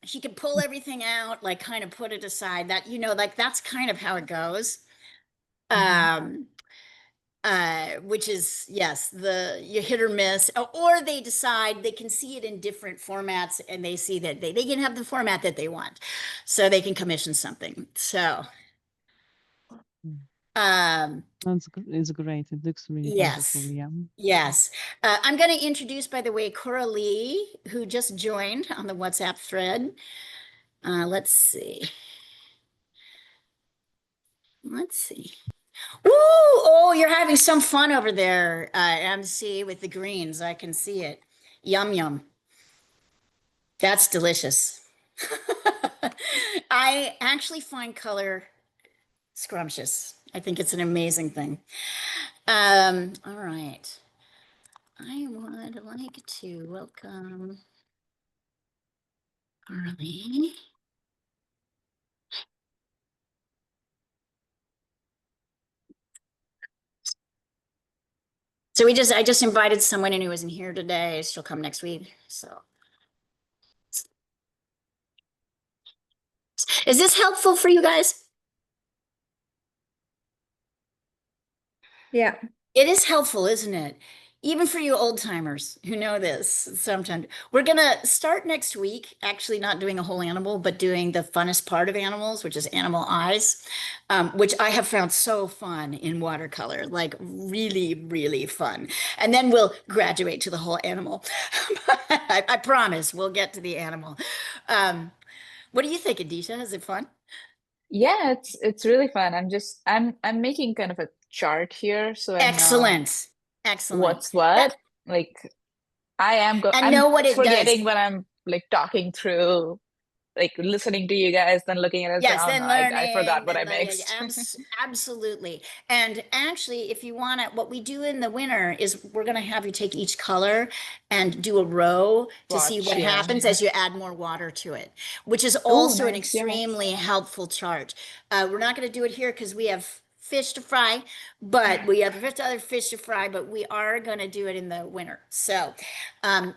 she could pull everything out, like kind of put it aside. That, like that's kind of how it goes. Um, which is, yes, you hit or miss, or they decide they can see it in different formats, and they see that they can have the format that they want, so they can commission something. So It's great. It looks really beautiful. Yes. Yeah. Yes. I'm going to introduce, by the way, Cora Lee, who just joined on the WhatsApp thread. Let's see. Let's see. Ooh, oh, you're having some fun over there, MC, with the greens. I can see it. Yum, yum. That's delicious. I actually find color scrumptious. I think it's an amazing thing. All right. I would like to welcome Carly. So I just invited someone in who isn't here today. She'll come next week. So is this helpful for you guys? Yeah. It is helpful, isn't it? Even for you old timers who know this sometimes. We're gonna start next week, actually not doing a whole animal, but doing the funnest part of animals, which is animal eyes, which I have found so fun in watercolor, like really, really fun. And then we'll graduate to the whole animal. I promise we'll get to the animal. What do you think, Adisha? Is it fun? Yeah, it's really fun. I'm making kind of a chart here so I know Excellent. Excellent. what's That what. Like and I'm know what it does. forgetting when I'm like talking through, like listening to you guys, then looking at it, then Yes, oh no, then I forgot learning, what I then mixed. absolutely. And actually, if you want to, what we do in the winter is we're going to have you take each color and do a row to see Watch, what yeah. happens as you add more water to it, which is Oh, also an nice. Yeah. extremely helpful chart. We're not going to do it here because we have fish to fry, but we have other fish to fry, but we are going to do it in the winter. So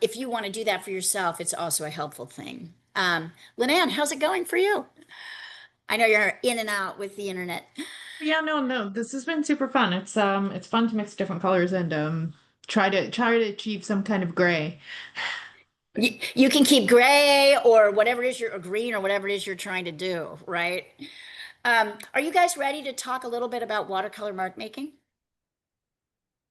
if you want to do that for yourself, it's also a helpful thing. Lynanne, how's it going for you? I know you're in and out with the internet. Yeah, no, this has been super fun. It's fun to mix different colors and try to achieve some kind of gray. You can keep gray or whatever it is or green or whatever it is you're trying to do, right? Are you guys ready to talk a little bit about watercolor mark making?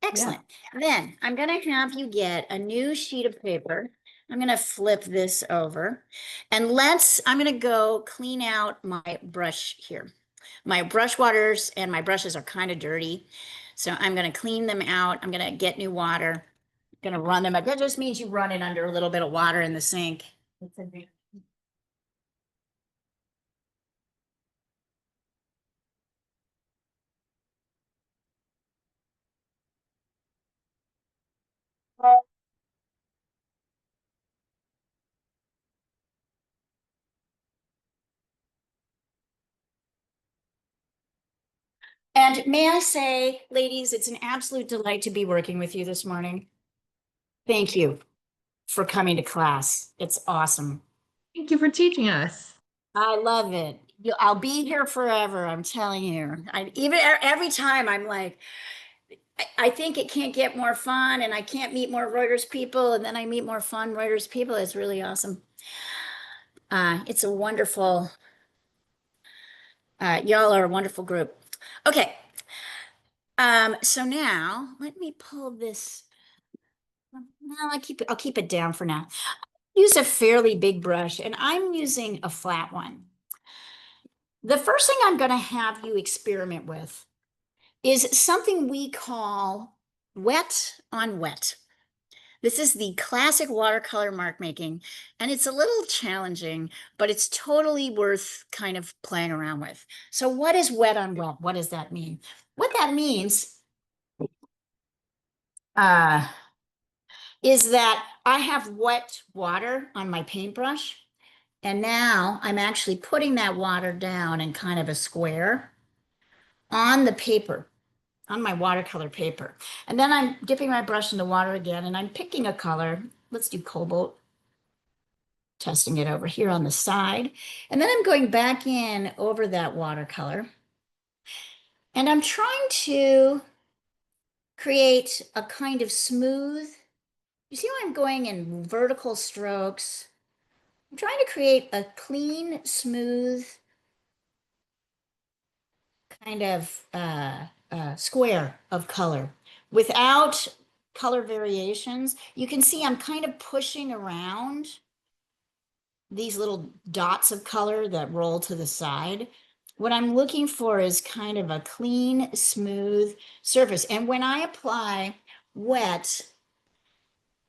Yeah. Excellent. Then I'm going to have you get a new sheet of paper. I'm going to flip this over and I'm going to go clean out my brush here. My brush waters and my brushes are kind of dirty. So I'm going to clean them out. I'm going to get new water. I'm going to run them. That just means you run it under a little bit of water in the sink. And may I say, ladies, it's an absolute delight to be working with you this morning. Thank you for coming to class. It's awesome. Thank you for teaching us. I love it. I'll be here forever. I'm telling you. Every time I'm like, I think it can't get more fun, and I can't meet more Reuters people, and then I meet more fun Reuters people. It's really awesome. It's a wonderful. Y'all are a wonderful group. Okay. So now let me pull this. No, I'll keep it down for now. Use a fairly big brush, and I'm using a flat one. The first thing I'm going to have you experiment with is something we call wet on wet. This is the classic watercolor mark making, and it's a little challenging, but it's totally worth kind of playing around with. So what is wet on wet? What does that mean? What that means uh, is that I have wet water on my paintbrush, and now I'm actually putting that water down in kind of a square on the paper, on my watercolor paper. And then I'm dipping my brush in the water again, and I'm picking a color. Let's do cobalt, testing it over here on the side. And then I'm going back in over that watercolor. And I'm trying to create a kind of smooth, you see how I'm going in vertical strokes? I'm trying to create a clean, smooth kind of square of color without color variations. You can see I'm kind of pushing around these little dots of color that roll to the side. What I'm looking for is kind of a clean, smooth surface. And when I apply wet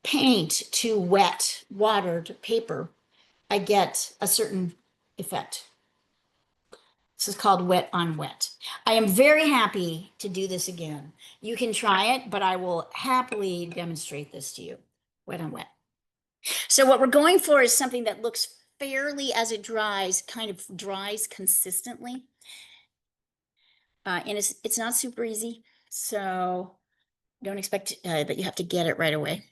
paint to wet watered paper, I get a certain effect. This is called wet on wet. I am very happy to do this again. You can try it, but I will happily demonstrate this to you. Wet on wet. So what we're going for is something that looks fairly, as it dries, kind of dries consistently. And it's not super easy, so don't expect that you have to get it right away.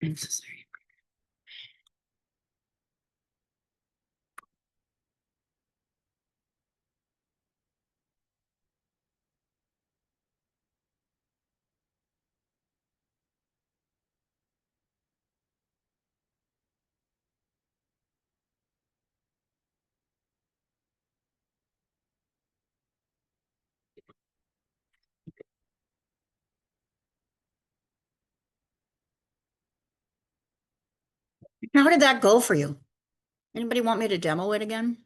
I'm so sorry. How did that go for you? Anybody want me to demo it again?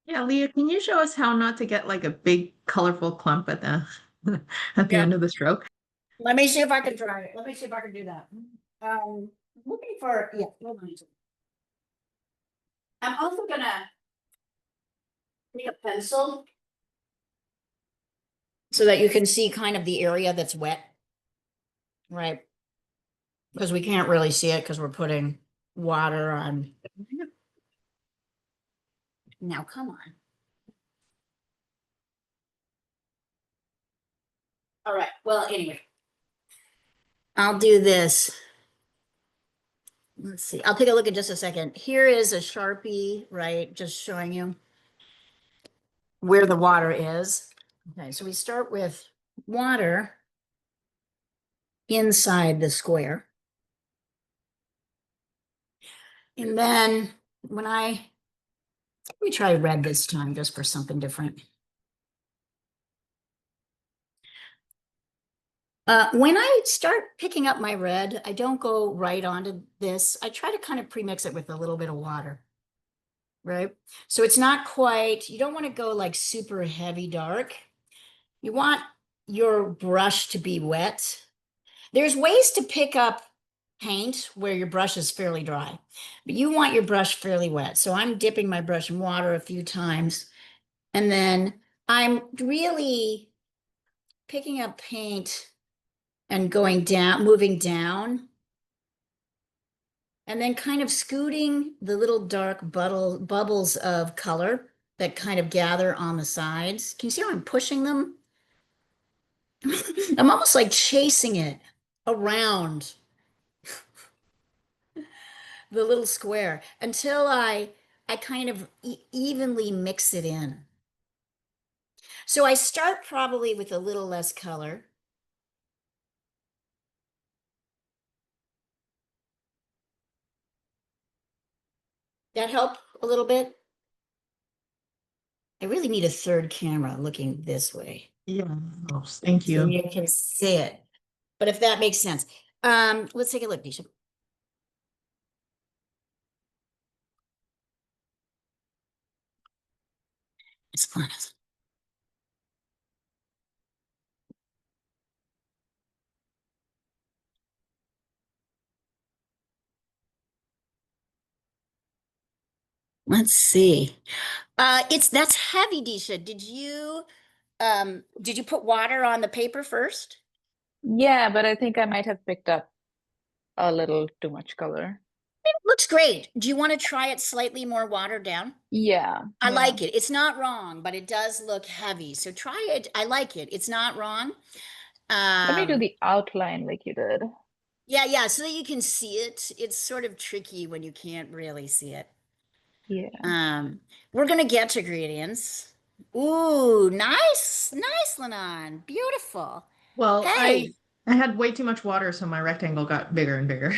Yeah, Leah, can you show us how not to get like a big colorful clump at the at the Yeah. end of the stroke? Let me see if I can try it. Let me see if I can do that. Looking for, yeah, hold on. I'm also gonna take a pencil so that you can see kind of the area that's wet, right? Because we can't really see it because we're putting water on. Now, come on. All right, well, anyway. I'll do this. Let's see, I'll take a look in just a second. Here is a Sharpie, right? Just showing you where the water is. Okay, so we start with water inside the square. And then let me try red this time just for something different. When I start picking up my red, I don't go right onto this. I try to kind of premix it with a little bit of water, right? So it's not quite, you don't want to go like super heavy dark. You want your brush to be wet. There's ways to pick up paint where your brush is fairly dry, but you want your brush fairly wet. So I'm dipping my brush in water a few times, and then I'm really picking up paint and going down, moving down, and then kind of scooting the little dark bubbles of color that kind of gather on the sides. Can you see how I'm pushing them? I'm almost like chasing it around the little square until I kind of evenly mix it in. So I start probably with a little less color. That help a little bit? I really need a third camera looking this way Yeah, thank so you. you can see it. But if that makes sense. Let's take a look, Disha. It's fun. Let's see. That's heavy, Disha. Did you put water on the paper first? Yeah, but I think I might have picked up a little too much color. It looks great. Do you want to try it slightly more watered down? Yeah, I yeah. like it. It's not wrong, but it does look heavy. So try it. I like it. It's not wrong. Let me do Um, the outline like you did. yeah, so that you can see it. It's sort of tricky when you can't really see it. Yeah. We're gonna get to gradients. Ooh, nice, Lennon. Beautiful. Well, Hey, I had way too much water, so my rectangle got bigger and bigger.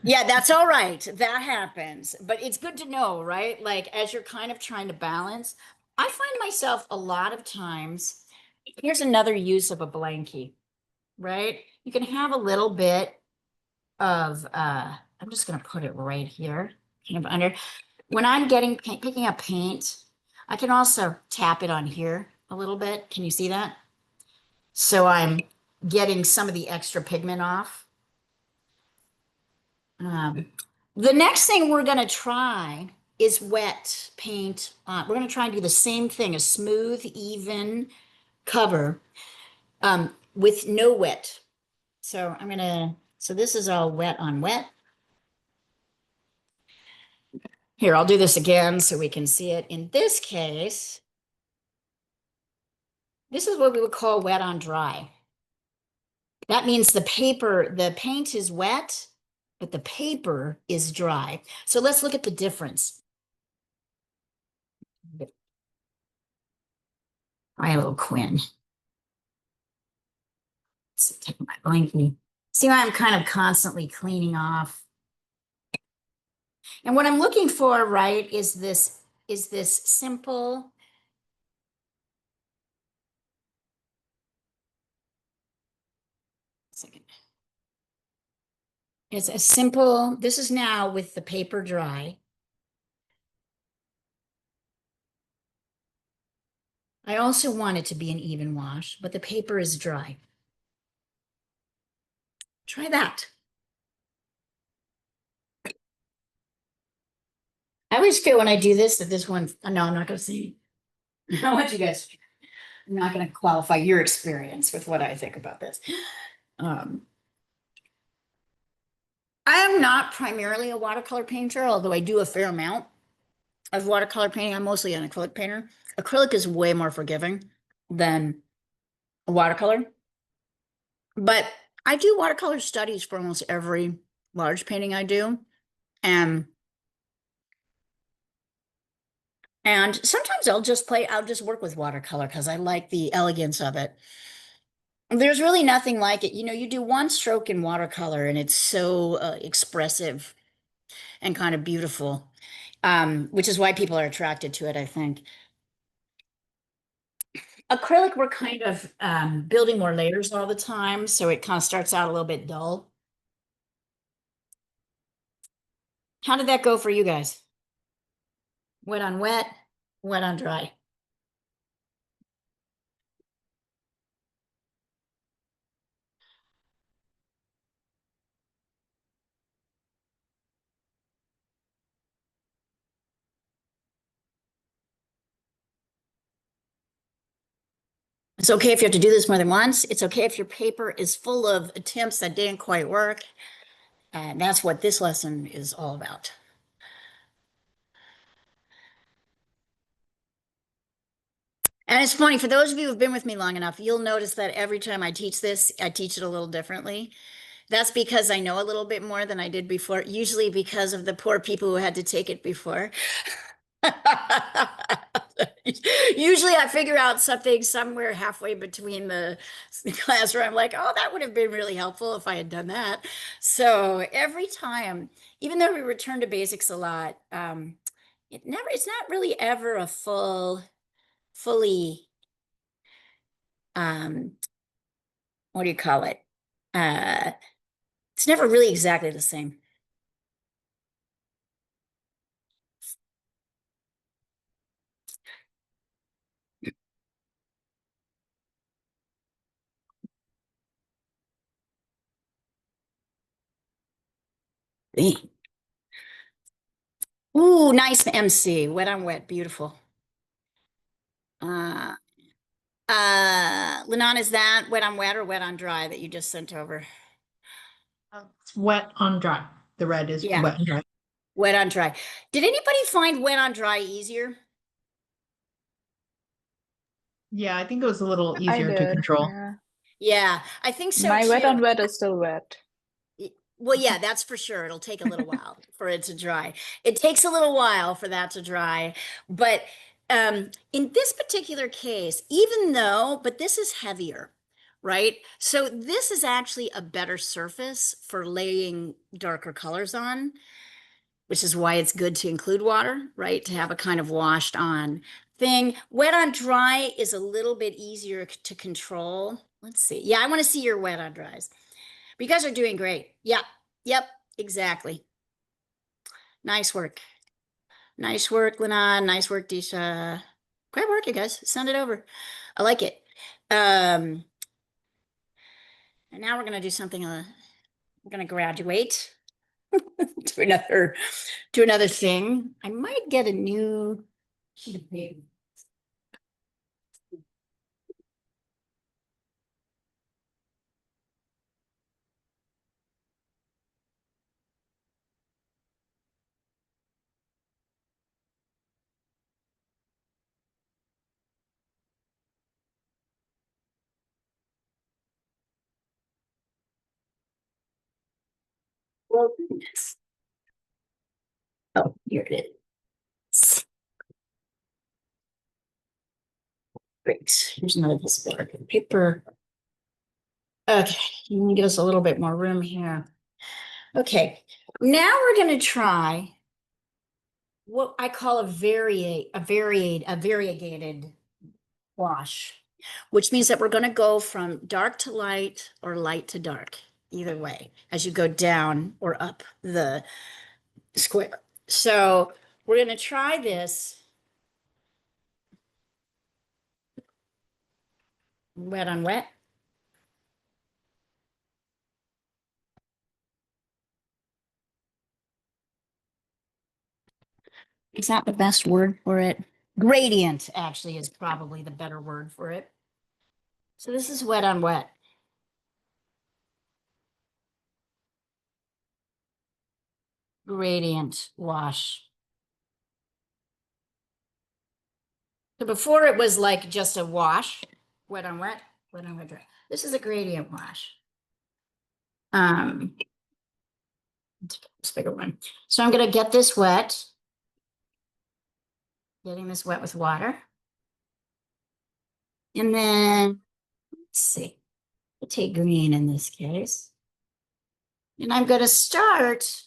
yeah, that's all right. That happens. But it's good to know, right? Like as you're kind of trying to balance, I find myself a lot of times, here's another use of a blankie, right? You can have a little bit of I'm just gonna put it right here, kind of under. When I'm picking up paint, I can also tap it on here a little bit. Can you see that? So I'm getting some of the extra pigment off. Um, the next thing we're going to try is wet paint on. We're going to try and do the same thing, a smooth, even cover with no wet. So so this is all wet on wet. Here, I'll do this again so we can see it. In this case, this is what we would call wet on dry. That means the paint is wet, but the paper is dry. So let's look at the difference. Try a little Quinn. Let's take my blankie. See how I'm kind of constantly cleaning off. And what I'm looking for, right, is this simple. Second. It's a simple, this is now with the paper dry. I also want it to be an even wash, but the paper is dry. Try that. I always feel when I do this that this one, no, I'm not going to say. I want you guys, I'm not going to qualify your experience with what I think about this. I am not primarily a watercolor painter, although I do a fair amount of watercolor painting. I'm mostly an acrylic painter. Acrylic is way more forgiving than watercolor. But I do watercolor studies for almost every large painting I do. And sometimes I'll just work with watercolor because I like the elegance of it. There's really nothing like it. You know, you do one stroke in watercolor and it's so expressive and kind of beautiful, which is why people are attracted to it, I think. Acrylic, we're kind of building more layers all the time, so it kind of starts out a little bit dull. How did that go for you guys? Wet on wet, wet on dry. It's okay if you have to do this more than once. It's okay if your paper is full of attempts that didn't quite work. And that's what this lesson is all about. And it's funny, for those of you who've been with me long enough, you'll notice that every time I teach this, I teach it a little differently. That's because I know a little bit more than I did before, usually because of the poor people who had to take it before. Usually I figure out something somewhere halfway between the class where I'm like, oh, that would have been really helpful if I had done that. So every time, even though we return to basics a lot, it's not really ever a fully, um, what do you call it? Uh, it's never really exactly the same. Ooh, nice MC. Wet on wet. Beautiful. Uh, Lennon, is that wet on wet or wet on dry that you just sent over? It's wet on dry. The red is Yeah. wet and dry. Wet on dry. Did anybody find wet on dry easier? Yeah, I think it was a little I easier to did. control. Yeah. Yeah, I think so My wet too. on wet is still wet. Well, yeah, that's for sure. It'll take a little while for it to dry. It takes a little while for that to dry. But in this particular case, even though, but this is heavier, right? So this is actually a better surface for laying darker colors on, which is why it's good to include water, right? To have a kind of washed on thing. Wet on dry is a little bit easier to control. Let's see. Yeah, I want to see your wet on dries. But you guys are doing great. Yep. Yep. Exactly. Nice work. Nice work, Lennon. Nice work, Disha. Great work, you guys. Send it over. I like it. And now we're gonna do something. We're gonna graduate to another thing. I might get a new sheet of paper. Well, goodness. Oh, here it is. Great. Here's another piece of paper. Okay, you can give us a little bit more room here. Okay, now we're going to try what I call a variegated wash, which means that we're going to go from dark to light or light to dark, either way, as you go down or up the square. So we're going to try this wet on wet. Is that the best word for it? Gradient actually is probably the better word for it. So this is wet on wet. Gradient wash. So before it was like just a wash, wet on wet, wet on wet dry. This is a gradient wash. This bigger one. So I'm gonna get this wet. Getting this wet with water. And then, let's see, I'll take green in this case. And I'm gonna start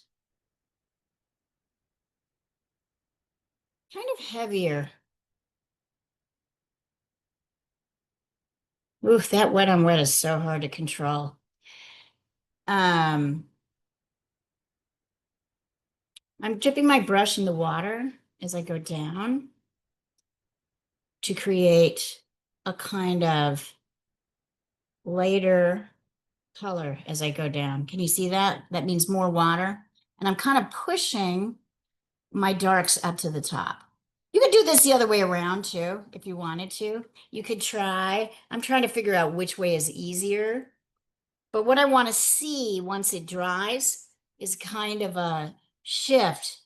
kind of heavier. Oof, that wet on wet is so hard to control. I'm dipping my brush in the water as I go down to create a kind of lighter color as I go down. Can you see that? That means more water. And I'm kind of pushing my darks up to the top. You could do this the other way around too, if you wanted to. You could try. I'm trying to figure out which way is easier. But what I want to see once it dries is kind of a shift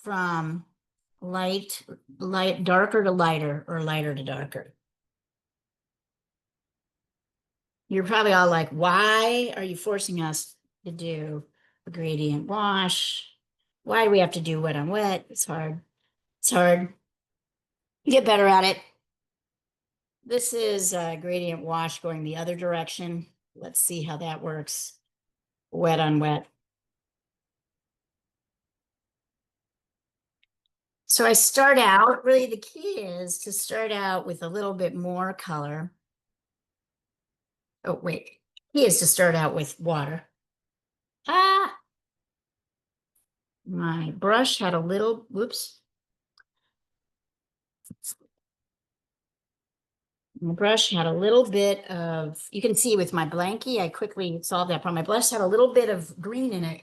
from darker to lighter or lighter to darker. You're probably all like, why are you forcing us to do a gradient wash? Why do we have to do wet on wet? It's hard. It's hard. You get better at it. This is a gradient wash going the other direction. Let's see how that works. Wet on wet. So I start out, really the key is to start out with a little bit more color. Oh, wait. Key is to start out with water. Ah, my brush had a little, whoops. My brush had a little bit of, you can see with my blankie, I quickly solved that problem. My brush had a little bit of green in it.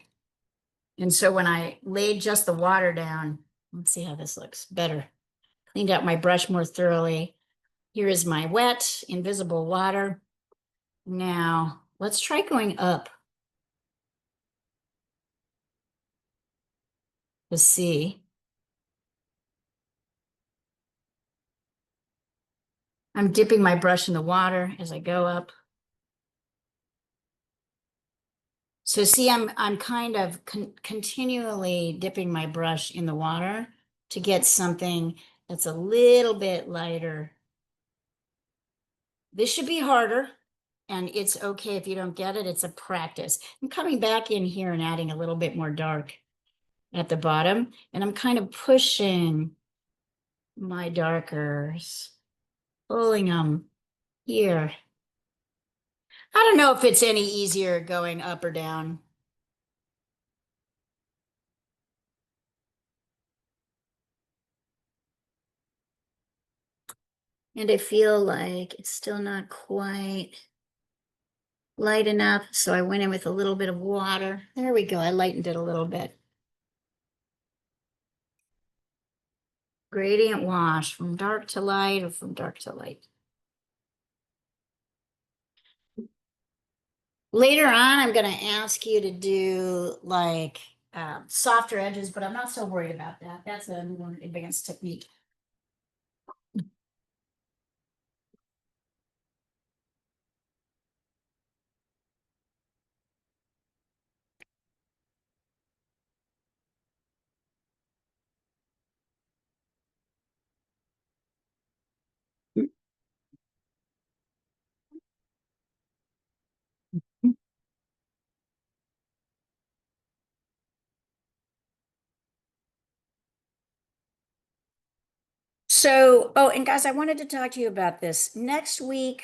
And so when I laid just the water down, let's see how this looks better. Cleaned out my brush more thoroughly. Here is my wet, invisible water. Now let's try going up to see. I'm dipping my brush in the water as I go up. So see, I'm kind of continually dipping my brush in the water to get something that's a little bit lighter. This should be harder, and it's okay if you don't get it. It's a practice. I'm coming back in here and adding a little bit more dark at the bottom, and I'm kind of pushing my darkers, pulling them here. I don't know if it's any easier going up or down. And I feel like it's still not quite light enough, so I went in with a little bit of water. There we go. I lightened it a little bit. Gradient wash from dark to light or from dark to light. Later on, I'm going to ask you to do like softer edges, but I'm not so worried about that. That's a more advanced technique. So, oh, and guys, I wanted to talk to you about this. Next week,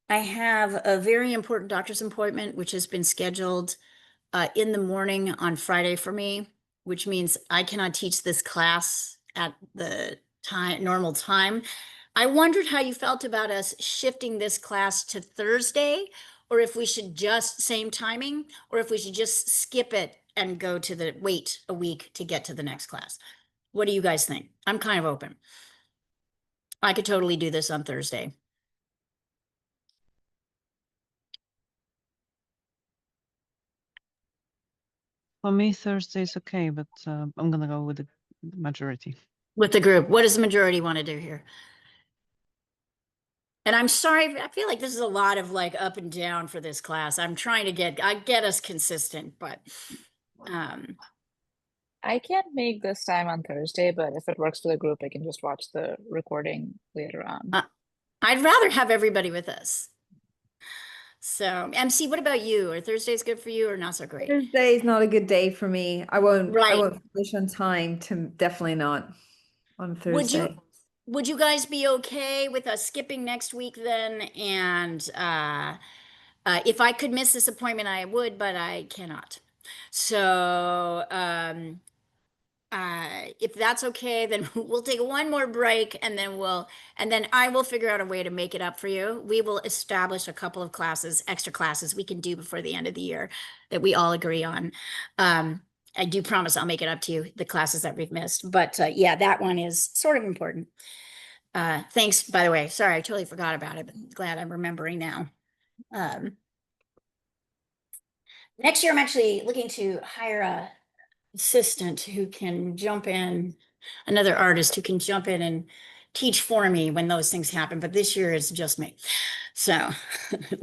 I have a very important doctor's appointment, which has been scheduled in the morning on Friday for me, which means I cannot teach this class at the normal time. I wondered how you felt about us shifting this class to Thursday, or if we should just same timing, or if we should just skip it and go to wait a week to get to the next class. What do you guys think? I'm kind of open. I could totally do this on Thursday. For me, Thursday is okay, but I'm gonna go with the majority. With the group, what does the majority want to do here? And I'm sorry, I feel like this is a lot of like up and down for this class. I'm trying to get us consistent, but I can't make this time on Thursday, but if it works for the group, I can just watch the recording later on. I'd rather have everybody with us. So, MC, what about you? Are Thursdays good for you or not so great? Thursday is not a good day for me. I won't Right. finish on time to definitely not on Thursday. Would you guys be okay with us skipping next week then? And if I could miss this appointment, I would, but I cannot. So if that's okay, then we'll take one more break and then I will figure out a way to make it up for you. We will establish a couple of classes, extra classes we can do before the end of the year that we all agree on. I do promise I'll make it up to you, the classes that we've missed. But yeah, that one is sort of important. Thanks, by the way. Sorry, I totally forgot about it, but glad I'm remembering now. Next year, I'm actually looking to hire a assistant who can jump in, another artist who can jump in and teach for me when those things happen. But this year it's just me. So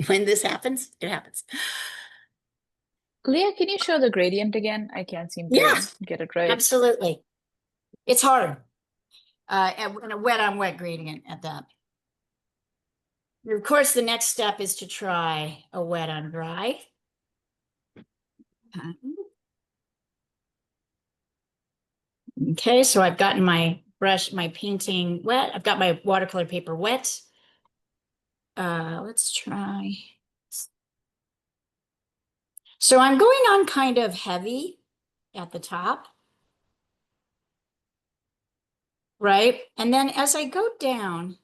when this happens, it happens. Leah, can you show the gradient again? I can't seem to Yes, get it right. absolutely. It's hard. And a wet on wet gradient at that. Of course, the next step is to try a wet on dry. Okay, so I've gotten my brush, my painting wet. I've got my watercolor paper wet. Let's try. So I'm going on kind of heavy at the top. Right? And then as I go down,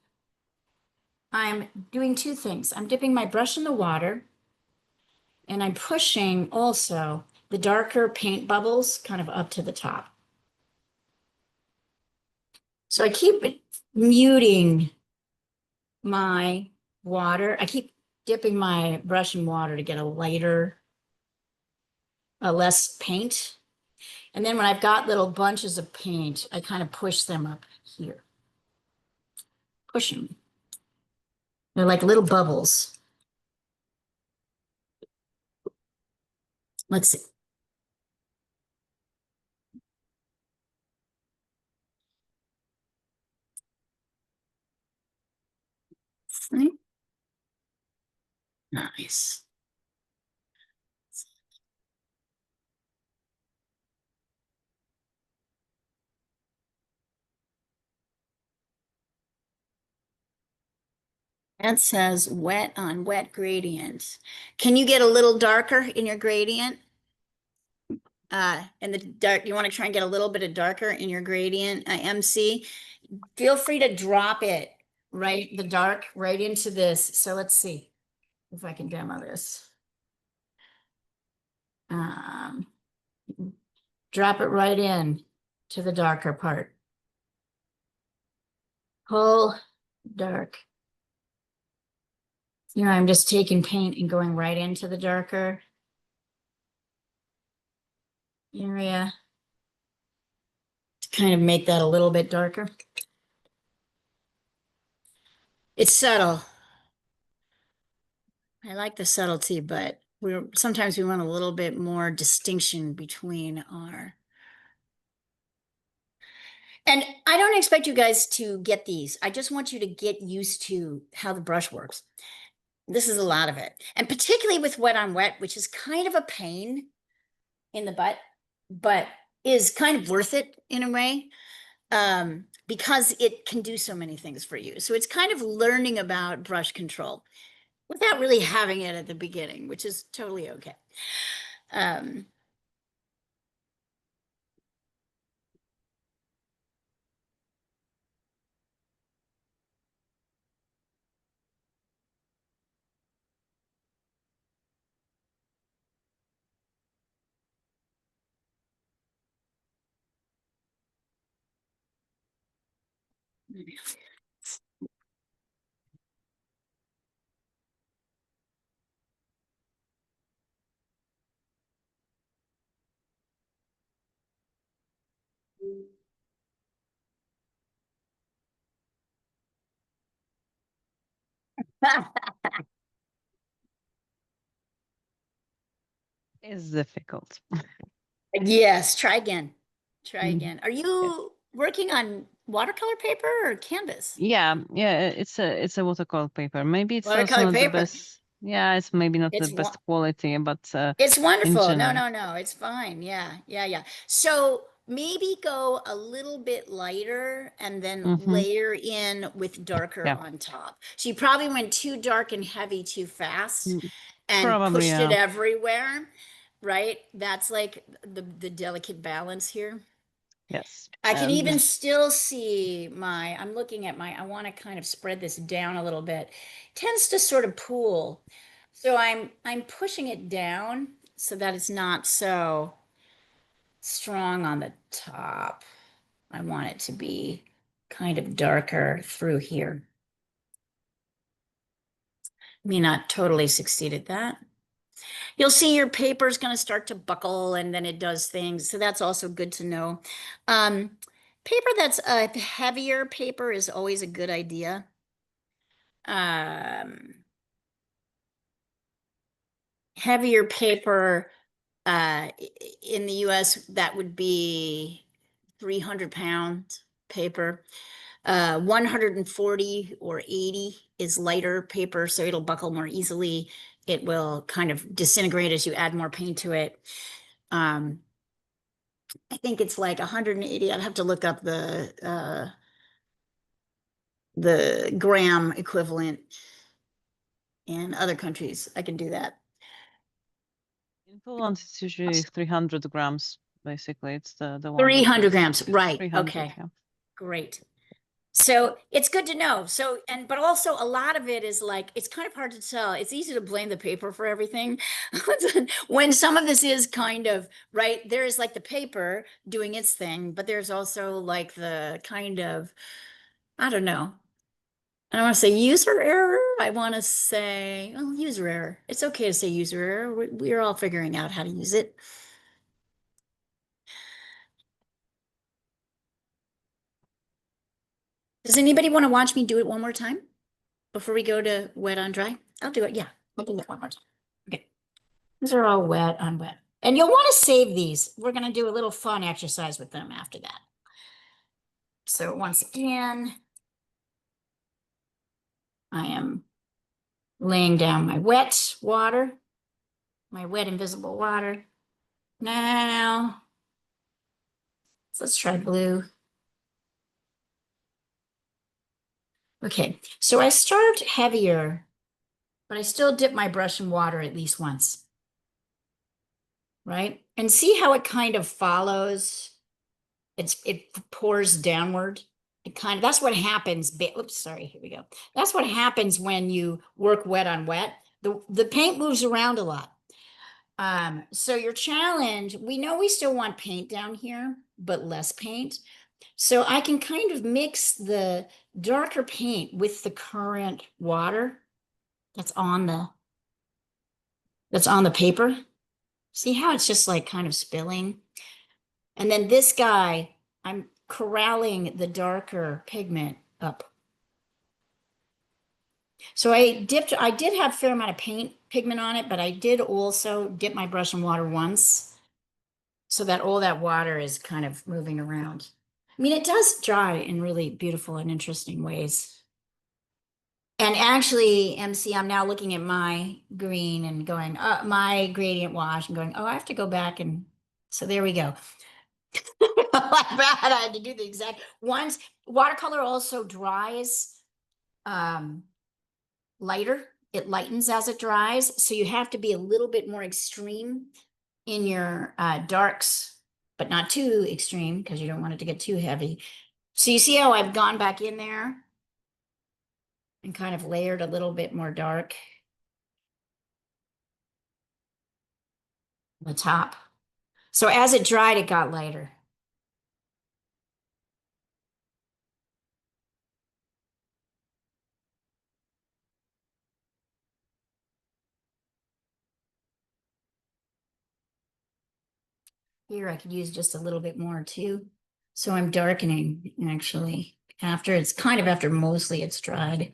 I'm doing two things. I'm dipping my brush in the water and I'm pushing also the darker paint bubbles kind of up to the top. So I keep muting my water. I keep dipping my brush in water to get a lighter, less paint. And then when I've got little bunches of paint, I kind of push them up here. Push them. They're like little bubbles. Let's see. See? Nice. That says wet on wet gradient. Can you get a little darker in your gradient? In the dark, you want to try and get a little bit of darker in your gradient, MC. Feel free to drop it, right? The dark right into this. So let's see if I can demo this. Drop it right in to the darker part. Pull dark. Here I'm just taking paint and going right into the darker area to kind of make that a little bit darker. It's subtle. I like the subtlety, but sometimes we want a little bit more distinction between our. And I don't expect you guys to get these. I just want you to get used to how the brush works. This is a lot of it. And particularly with wet on wet, which is kind of a pain in the butt, but is kind of worth it in a way, because it can do so many things for you. So it's kind of learning about brush control without really having it at the beginning, which is totally okay. It's difficult. Yes, try again. Try Mhm. again. Are you working on watercolor paper or canvas? Yeah, it's a watercolor paper. Maybe it's also Watercolor not the paper. best. Yeah, it's maybe not the It's best quality, but It's in wonderful. No, general. no, no. It's fine. Yeah, yeah, yeah. So maybe go a little bit lighter and then Mm-hmm. layer in with darker Yeah, on top. So you probably went too dark and heavy too fast Mm, and probably. pushed it everywhere, right? That's like the delicate balance here. Yes. I can And even still see I'm looking at I want to kind of spread this down a little bit. Tends to sort of pool. So I'm pushing it down so that it's not so strong on the top. I want it to be kind of darker through here. May not totally succeed at that. You'll see your paper is going to start to buckle and then it does things. So that's also good to know. Paper that's a heavier paper is always a good idea. Heavier paper in the US, that would be 300-pound paper. 140 or 80 is lighter paper, so it'll buckle more easily. It will kind of disintegrate as you add more paint to it. I think it's like 180. I'd have to look up the gram equivalent in other countries. I can do that. in Poland, it's usually 300 grams. Basically, it's the one. 300 grams, right? 300. Okay, Yeah. great. So it's good to know. So, but also a lot of it is like, it's kind of hard to tell. It's easy to blame the paper for everything. When some of this is kind of, right, there is like the paper doing its thing, but there's also like the kind of, I don't know. I don't want to say user error. I want to say, well, user error. It's okay to say user error. We're all figuring out how to use it. Does anybody want to watch me do it one more time before we go to wet on dry? I'll do it. Yeah, I'll do it one more time. Okay. These are all wet on wet. And you'll want to save these. We're going to do a little fun exercise with them after that. So once again, I am laying down my wet water, my wet invisible water. Now, let's try blue. Okay, so I start heavier, but I still dip my brush in water at least once, right? And see how it kind of follows. It pours downward. That's what happens. Oops, sorry, here we go. That's what happens when you work wet on wet. The paint moves around a lot. So your challenge, we know we still want paint down here, but less paint. So I can kind of mix the darker paint with the current water that's on the paper. See how it's just like kind of spilling? And then this guy, I'm corralling the darker pigment up. So I did have a fair amount of paint pigment on it, but I did also dip my brush in water once so that all that water is kind of moving around. I mean, it does dry in really beautiful and interesting ways. And actually, MC, I'm now looking at my green and going, my gradient wash and going, oh, I have to go back and, so there we go. Like that, I had to do the exact ones. Watercolor also dries lighter. It lightens as it dries. So you have to be a little bit more extreme in your darks, but not too extreme because you don't want it to get too heavy. So you see how I've gone back in there and kind of layered a little bit more dark on the top. So as it dried, it got lighter. Here I could use just a little bit more too. So I'm darkening actually after mostly it's dried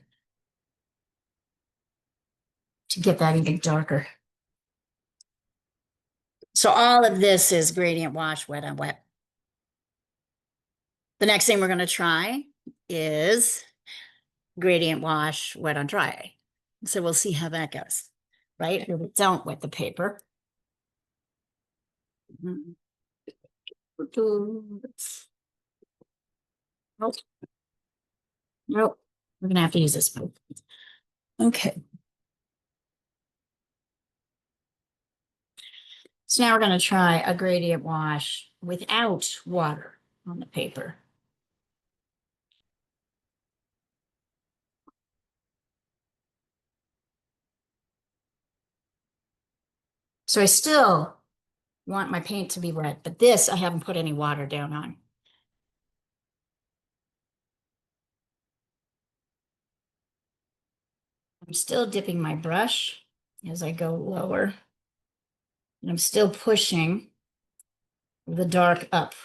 to get that even darker. So all of this is gradient wash, wet on wet. The next thing we're going to try is gradient wash, wet on dry. So we'll see how that goes, right? Don't wet the paper. Nope. Nope. We're going to have to use this one. Okay. So now we're going to try a gradient wash without water on the paper. So I still want my paint to be wet, but this I haven't put any water down on. I'm still dipping my brush as I go lower. And I'm still pushing the dark up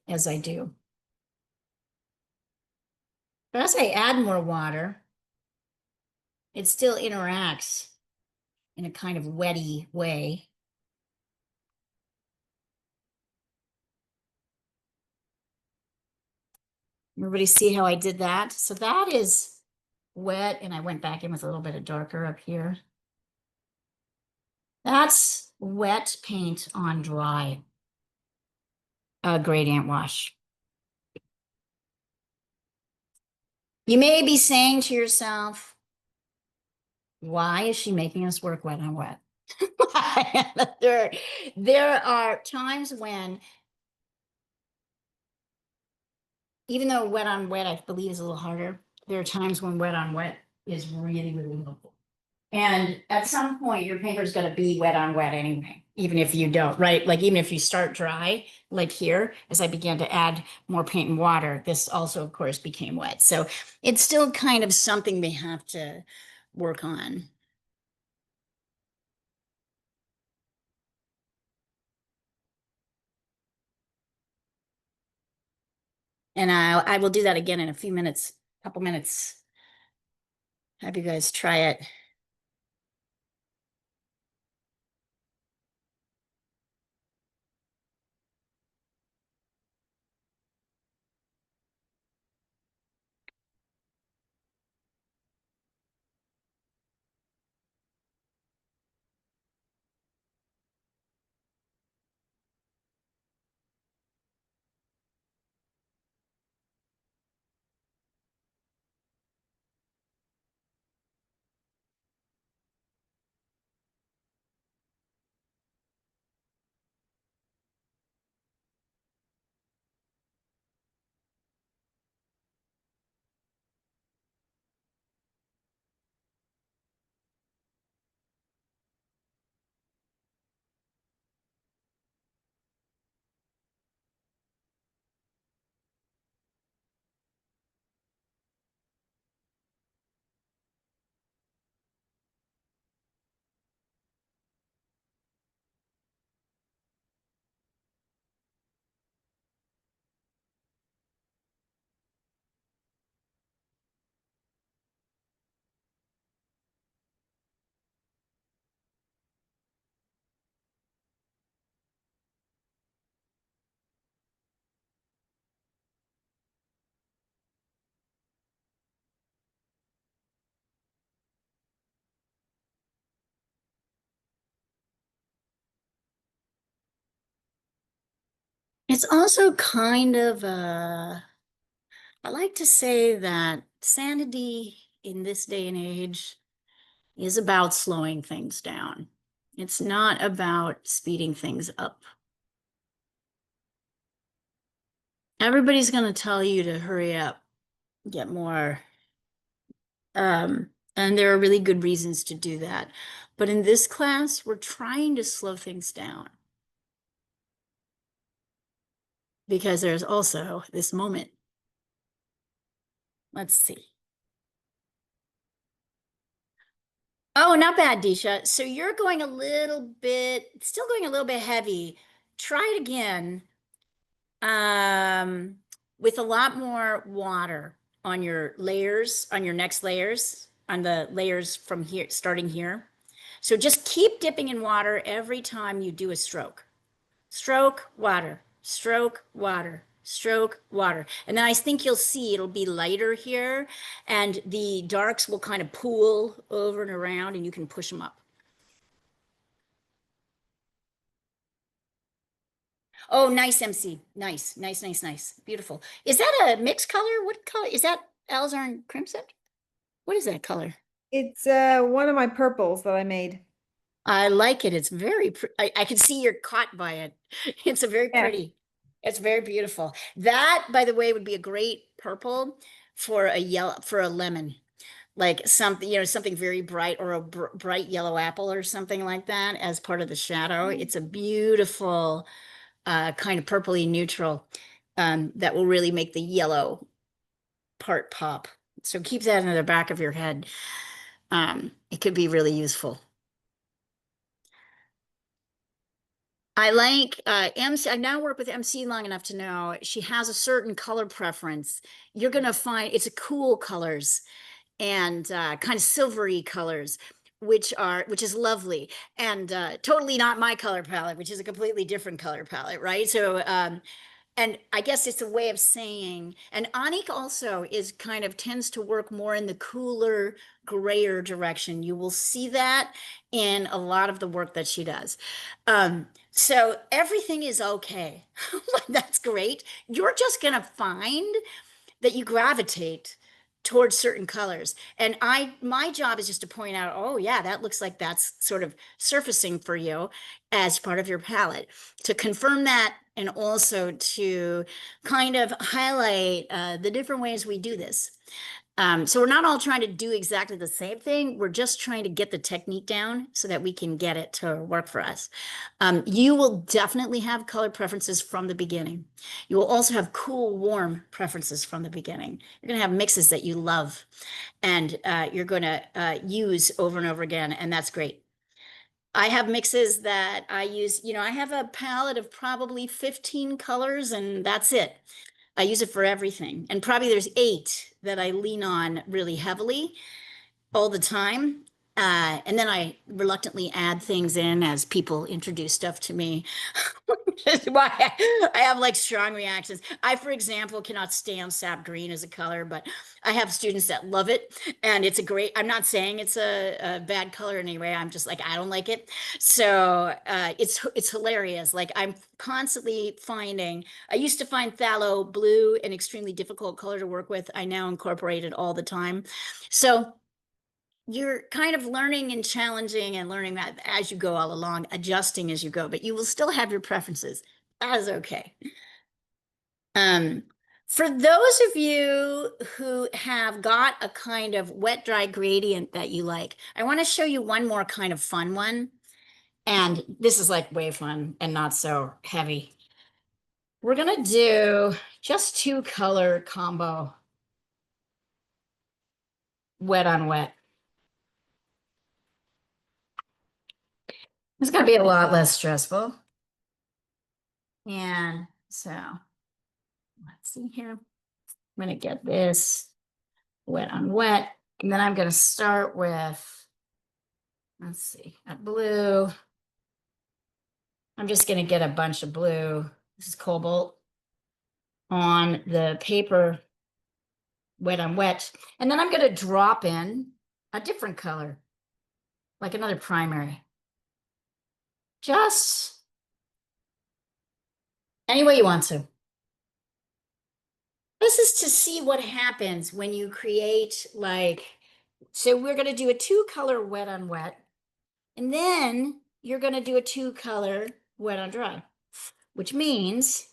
as I do. But as I add more water, it still interacts in a kind of wetty way. Everybody see how I did that? So that is wet, and I went back in with a little bit of darker up here. That's wet paint on dry gradient wash. You may be saying to yourself, why is she making us work wet on wet? There are times when, even though wet on wet, I believe is a little harder, there are times when wet on wet is really, really helpful. And at some point, your paper's going to be wet on wet anyway, even if you don't, right? Like even if you start dry, like here, as I began to add more paint and water, this also, of course, became wet. So it's still kind of something we have to work on. And I will do that again in a few minutes couple minutes. Have you guys try it. It's also kind of I like to say that sanity in this day and age is about slowing things down. It's not about speeding things up. Everybody's going to tell you to hurry up, get more. And there are really good reasons to do that. But in this class, we're trying to slow things down because there's also this moment. Let's see. Oh, not bad, Disha. So you're going a little bit, still going a little bit heavy. Try it again with a lot more water on your layers, on your next layers, on the layers from here, starting here. So just keep dipping in water every time you do a stroke. Stroke, water, stroke, water, stroke, water. And then I think you'll see it'll be lighter here and the darks will kind of pool over and around and you can push them up. Oh, nice, MC. Nice, nice, nice, nice. Beautiful. Is that a mixed color? What color? Is that alizarin crimson? What is that color? It's one of my purples that I made. I like it. It's very, I can see you're caught by it. It's a very Yeah. pretty. It's very beautiful. That, by the way, would be a great purple for a yellow, for a lemon, like something, you know, something very bright or a bright yellow apple or something like that as part of the shadow. It's a beautiful kind of purpley neutral that will really make the yellow part pop. So keep that in the back of your head. It could be really useful. I like MC. I now work with MC long enough to know she has a certain color preference. You're gonna find it's a cool colors and kind of silvery colors, which is lovely and totally not my color palette, which is a completely different color palette, right? So and I guess it's a way of saying, and Anik also is kind of tends to work more in the cooler, grayer direction. You will see that in a lot of the work that she does. So everything is okay. That's great. You're just gonna find that you gravitate towards certain colors. And my job is just to point out, oh yeah, that looks like that's sort of surfacing for you as part of your palette. To confirm that and also to kind of highlight the different ways we do this. So we're not all trying to do exactly the same thing. We're just trying to get the technique down so that we can get it to work for us. You will definitely have color preferences from the beginning. You will also have cool, warm preferences from the beginning. You're going to have mixes that you love and you're going to use over and over again, and that's great. I have mixes that I use, you know, I have a palette of probably 15 colors and that's it. I use it for everything. And probably there's 8 that I lean on really heavily all the time. And then I reluctantly add things in as people introduce stuff to me. Which is why I have like strong reactions. I, for example, cannot stand sap green as a color, but I have students that love it. And it's a great, I'm not saying it's a bad color in any way. I'm just like, I don't like it. So it's hilarious. Like I'm constantly finding, I used to find phthalo blue an extremely difficult color to work with. I now incorporate it all the time. So you're kind of learning and challenging and learning that as you go all along, adjusting as you go, but you will still have your preferences. That is okay. For those of you who have got a kind of wet dry gradient that you like, I want to show you one more kind of fun one. And this is like way fun and not so heavy. We're gonna do just 2-color combo, wet on wet. It's gonna be a lot less stressful. And so let's see here. I'm gonna get this wet on wet. And then I'm gonna start with, let's see, a blue. I'm just gonna get a bunch of blue. This is cobalt on the paper, wet on wet. And then I'm gonna drop in a different color, like another primary. Just any way you want to. This is to see what happens when you create like, so we're going to do a 2-color wet on wet, and then you're going to do a 2-color wet on dry, which means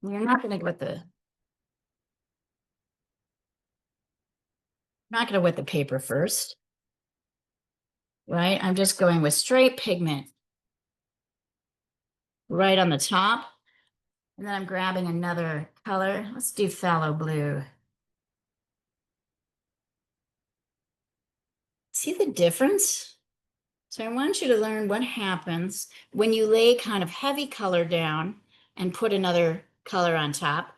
we're not going to wet the paper first, right? I'm just going with straight pigment right on the top. And then I'm grabbing another color. Let's do phthalo blue. See the difference? So I want you to learn what happens when you lay kind of heavy color down and put another color on top.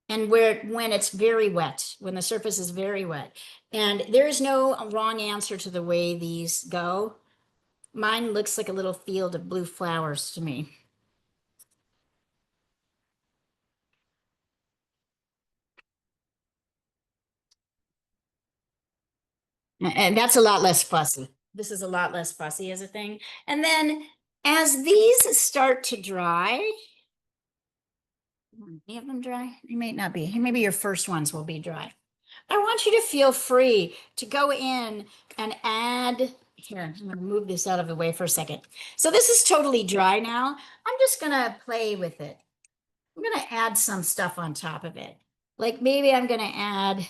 And when it's very wet, when the surface is very wet. And there is no wrong answer to the way these go. Mine looks like a little field of blue flowers to me. And that's a lot less fussy. This is a lot less fussy as a thing. And then as these start to dry, any of them dry? They may not be. Maybe your first ones will be dry. I want you to feel free to go in and add, here, I'm gonna move this out of the way for a second. So this is totally dry now. I'm just gonna play with it. I'm gonna add some stuff on top of it. Like maybe I'm gonna add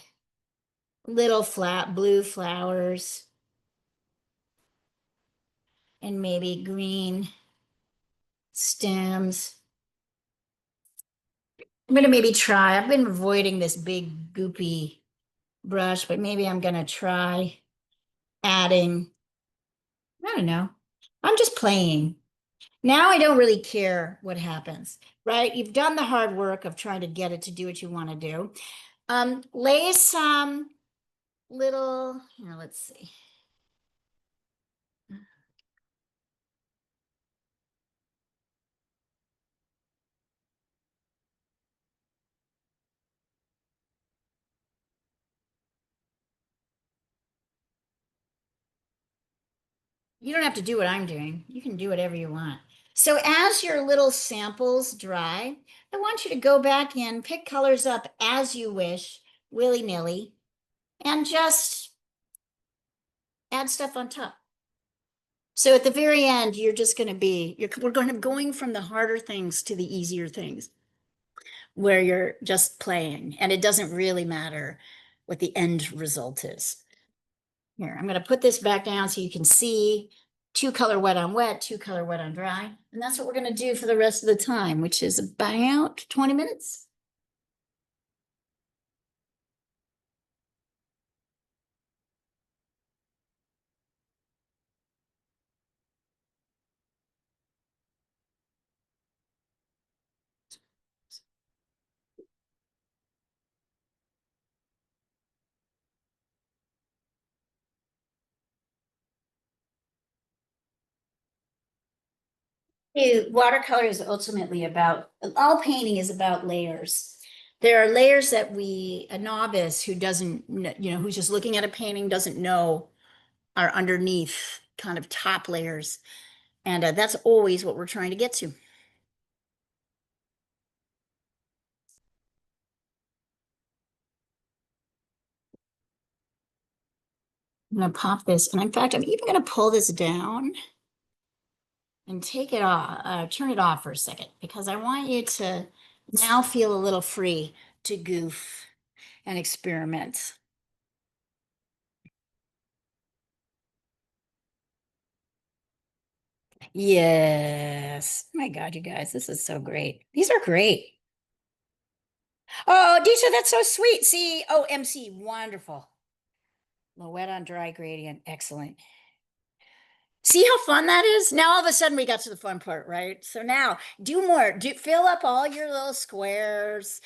little flat blue flowers and maybe green stems. I'm gonna maybe try, I've been avoiding this big goopy brush, but maybe I'm gonna try adding, I don't know, I'm just playing. Now I don't really care what happens, right? You've done the hard work of trying to get it to do what you want to do. Lay some little, let's see. You don't have to do what I'm doing. You can do whatever you want. So as your little samples dry, I want you to go back in, pick colors up as you wish, willy-nilly, and just add stuff on top. So at the very end, you're just going to be, we're going from the harder things to the easier things, where you're just playing, and it doesn't really matter what the end result is. Here, I'm going to put this back down so you can see 2-color wet on wet, 2-color wet on dry. And that's what we're going to do for the rest of the time, which is about 20 minutes. Watercolor is ultimately about, all painting is about layers. There are layers that a novice who doesn't, who's just looking at a painting doesn't know are underneath kind of top layers. And that's always what we're trying to get to. I'm gonna pop this, and in fact, I'm even gonna pull this down and take it off, turn it off for a second, because I want you to now feel a little free to goof and experiment. Yes. My God, you guys, this is so great. These are great. Oh, Disha, that's so sweet. See, oh, MC, wonderful. Low wet on dry gradient, excellent. See how fun that is? Now all of a sudden we got to the fun part, right? So now do more. Fill up all your little squares.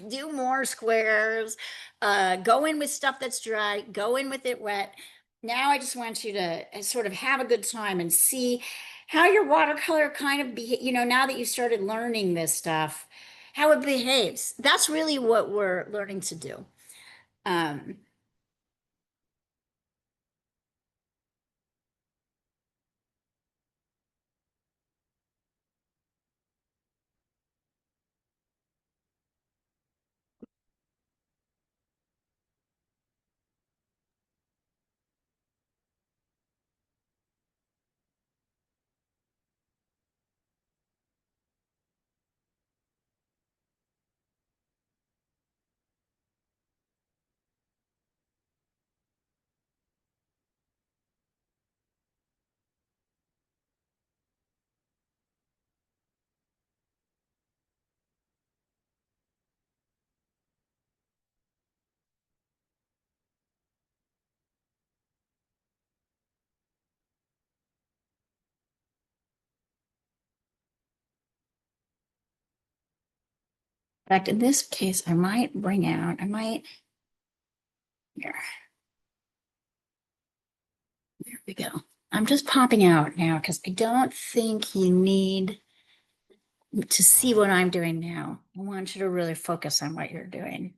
Do more squares. Go in with stuff that's dry. Go in with it wet. Now I just want you to sort of have a good time and see how your watercolor kind of now that you started learning this stuff, how it behaves. That's really what we're learning to do. Um, In fact, in this case, I might here. There we go. I'm just popping out now because I don't think you need to see what I'm doing now. I want you to really focus on what you're doing.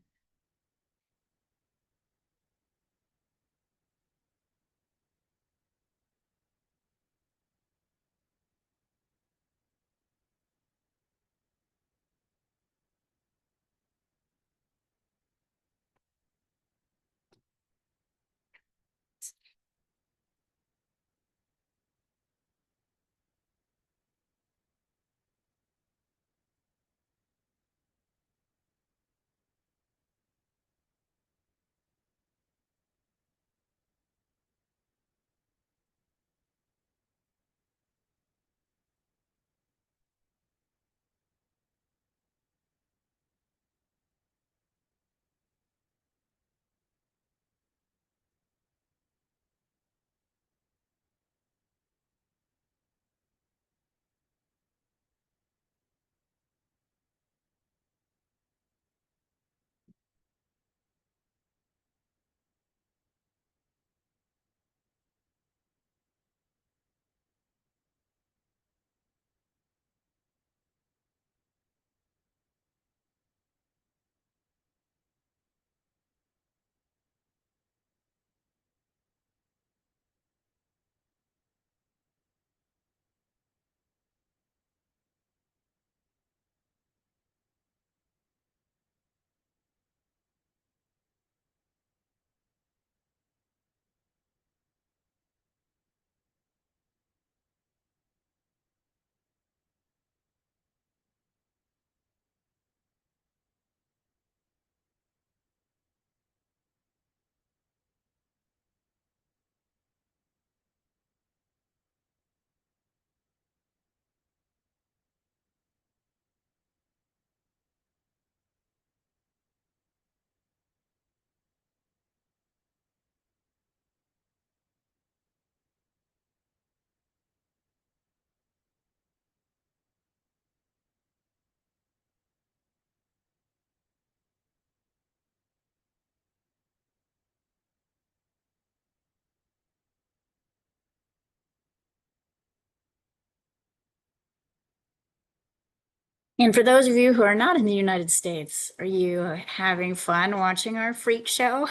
And for those of you who are not in the United States, are you having fun watching our freak show?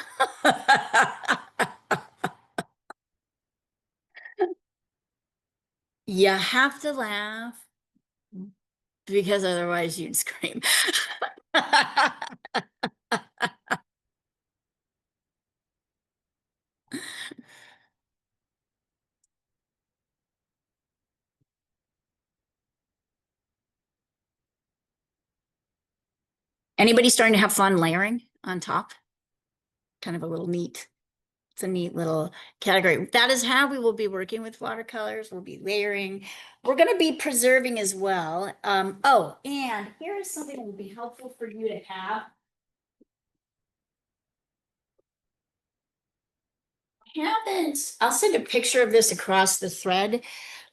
You have to laugh because otherwise you'd scream. Anybody starting to have fun layering on top? Kind of a little neat. It's a neat little category. That is how we will be working with watercolors. We'll be layering. We're going to be preserving as well. Oh, and here is something that would be helpful for you to have. I'll send a picture of this across the thread.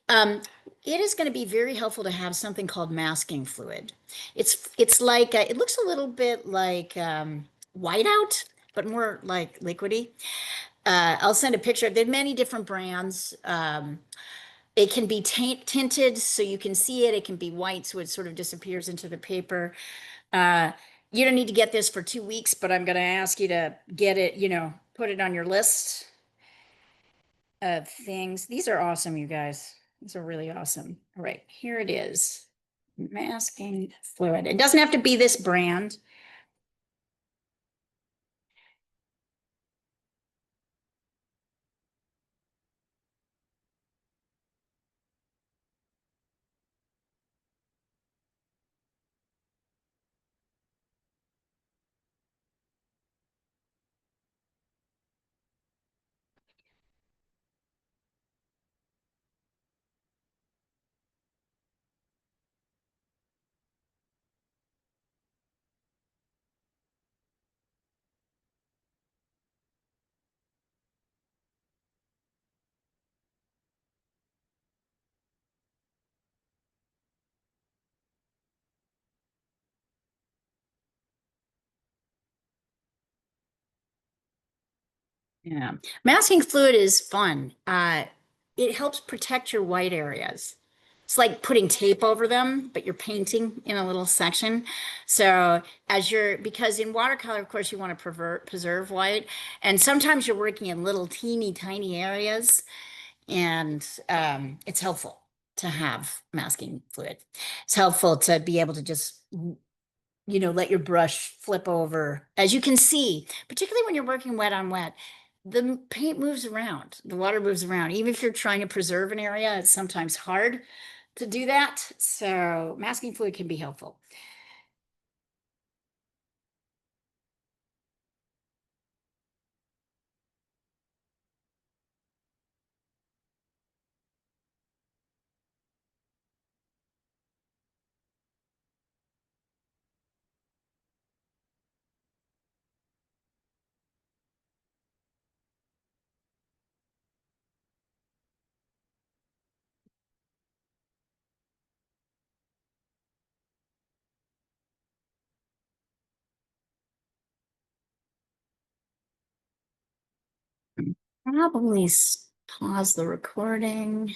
It is going to be very helpful to have something called masking fluid. It's like it looks a little bit like whiteout, but more like liquidy. I'll send a picture. There are many different brands. It can be tinted so you can see it. It can be white so it sort of disappears into the paper. Uh, you don't need to get this for 2 weeks, but I'm going to ask you to get it, put it on your list of things. These are awesome, you guys. These are really awesome. All right, here it is. Masking fluid. It doesn't have to be this brand. Yeah. Masking fluid is fun. It helps protect your white areas. It's like putting tape over them, but you're painting in a little section. So because in watercolor, of course, you want to preserve white. And sometimes you're working in little teeny tiny areas, and it's helpful to have masking fluid. It's helpful to be able to just let your brush flip over. As you can see, particularly when you're working wet on wet, the paint moves around, the water moves around. Even if you're trying to preserve an area, it's sometimes hard to do that. So masking fluid can be helpful. Probably pause the recording.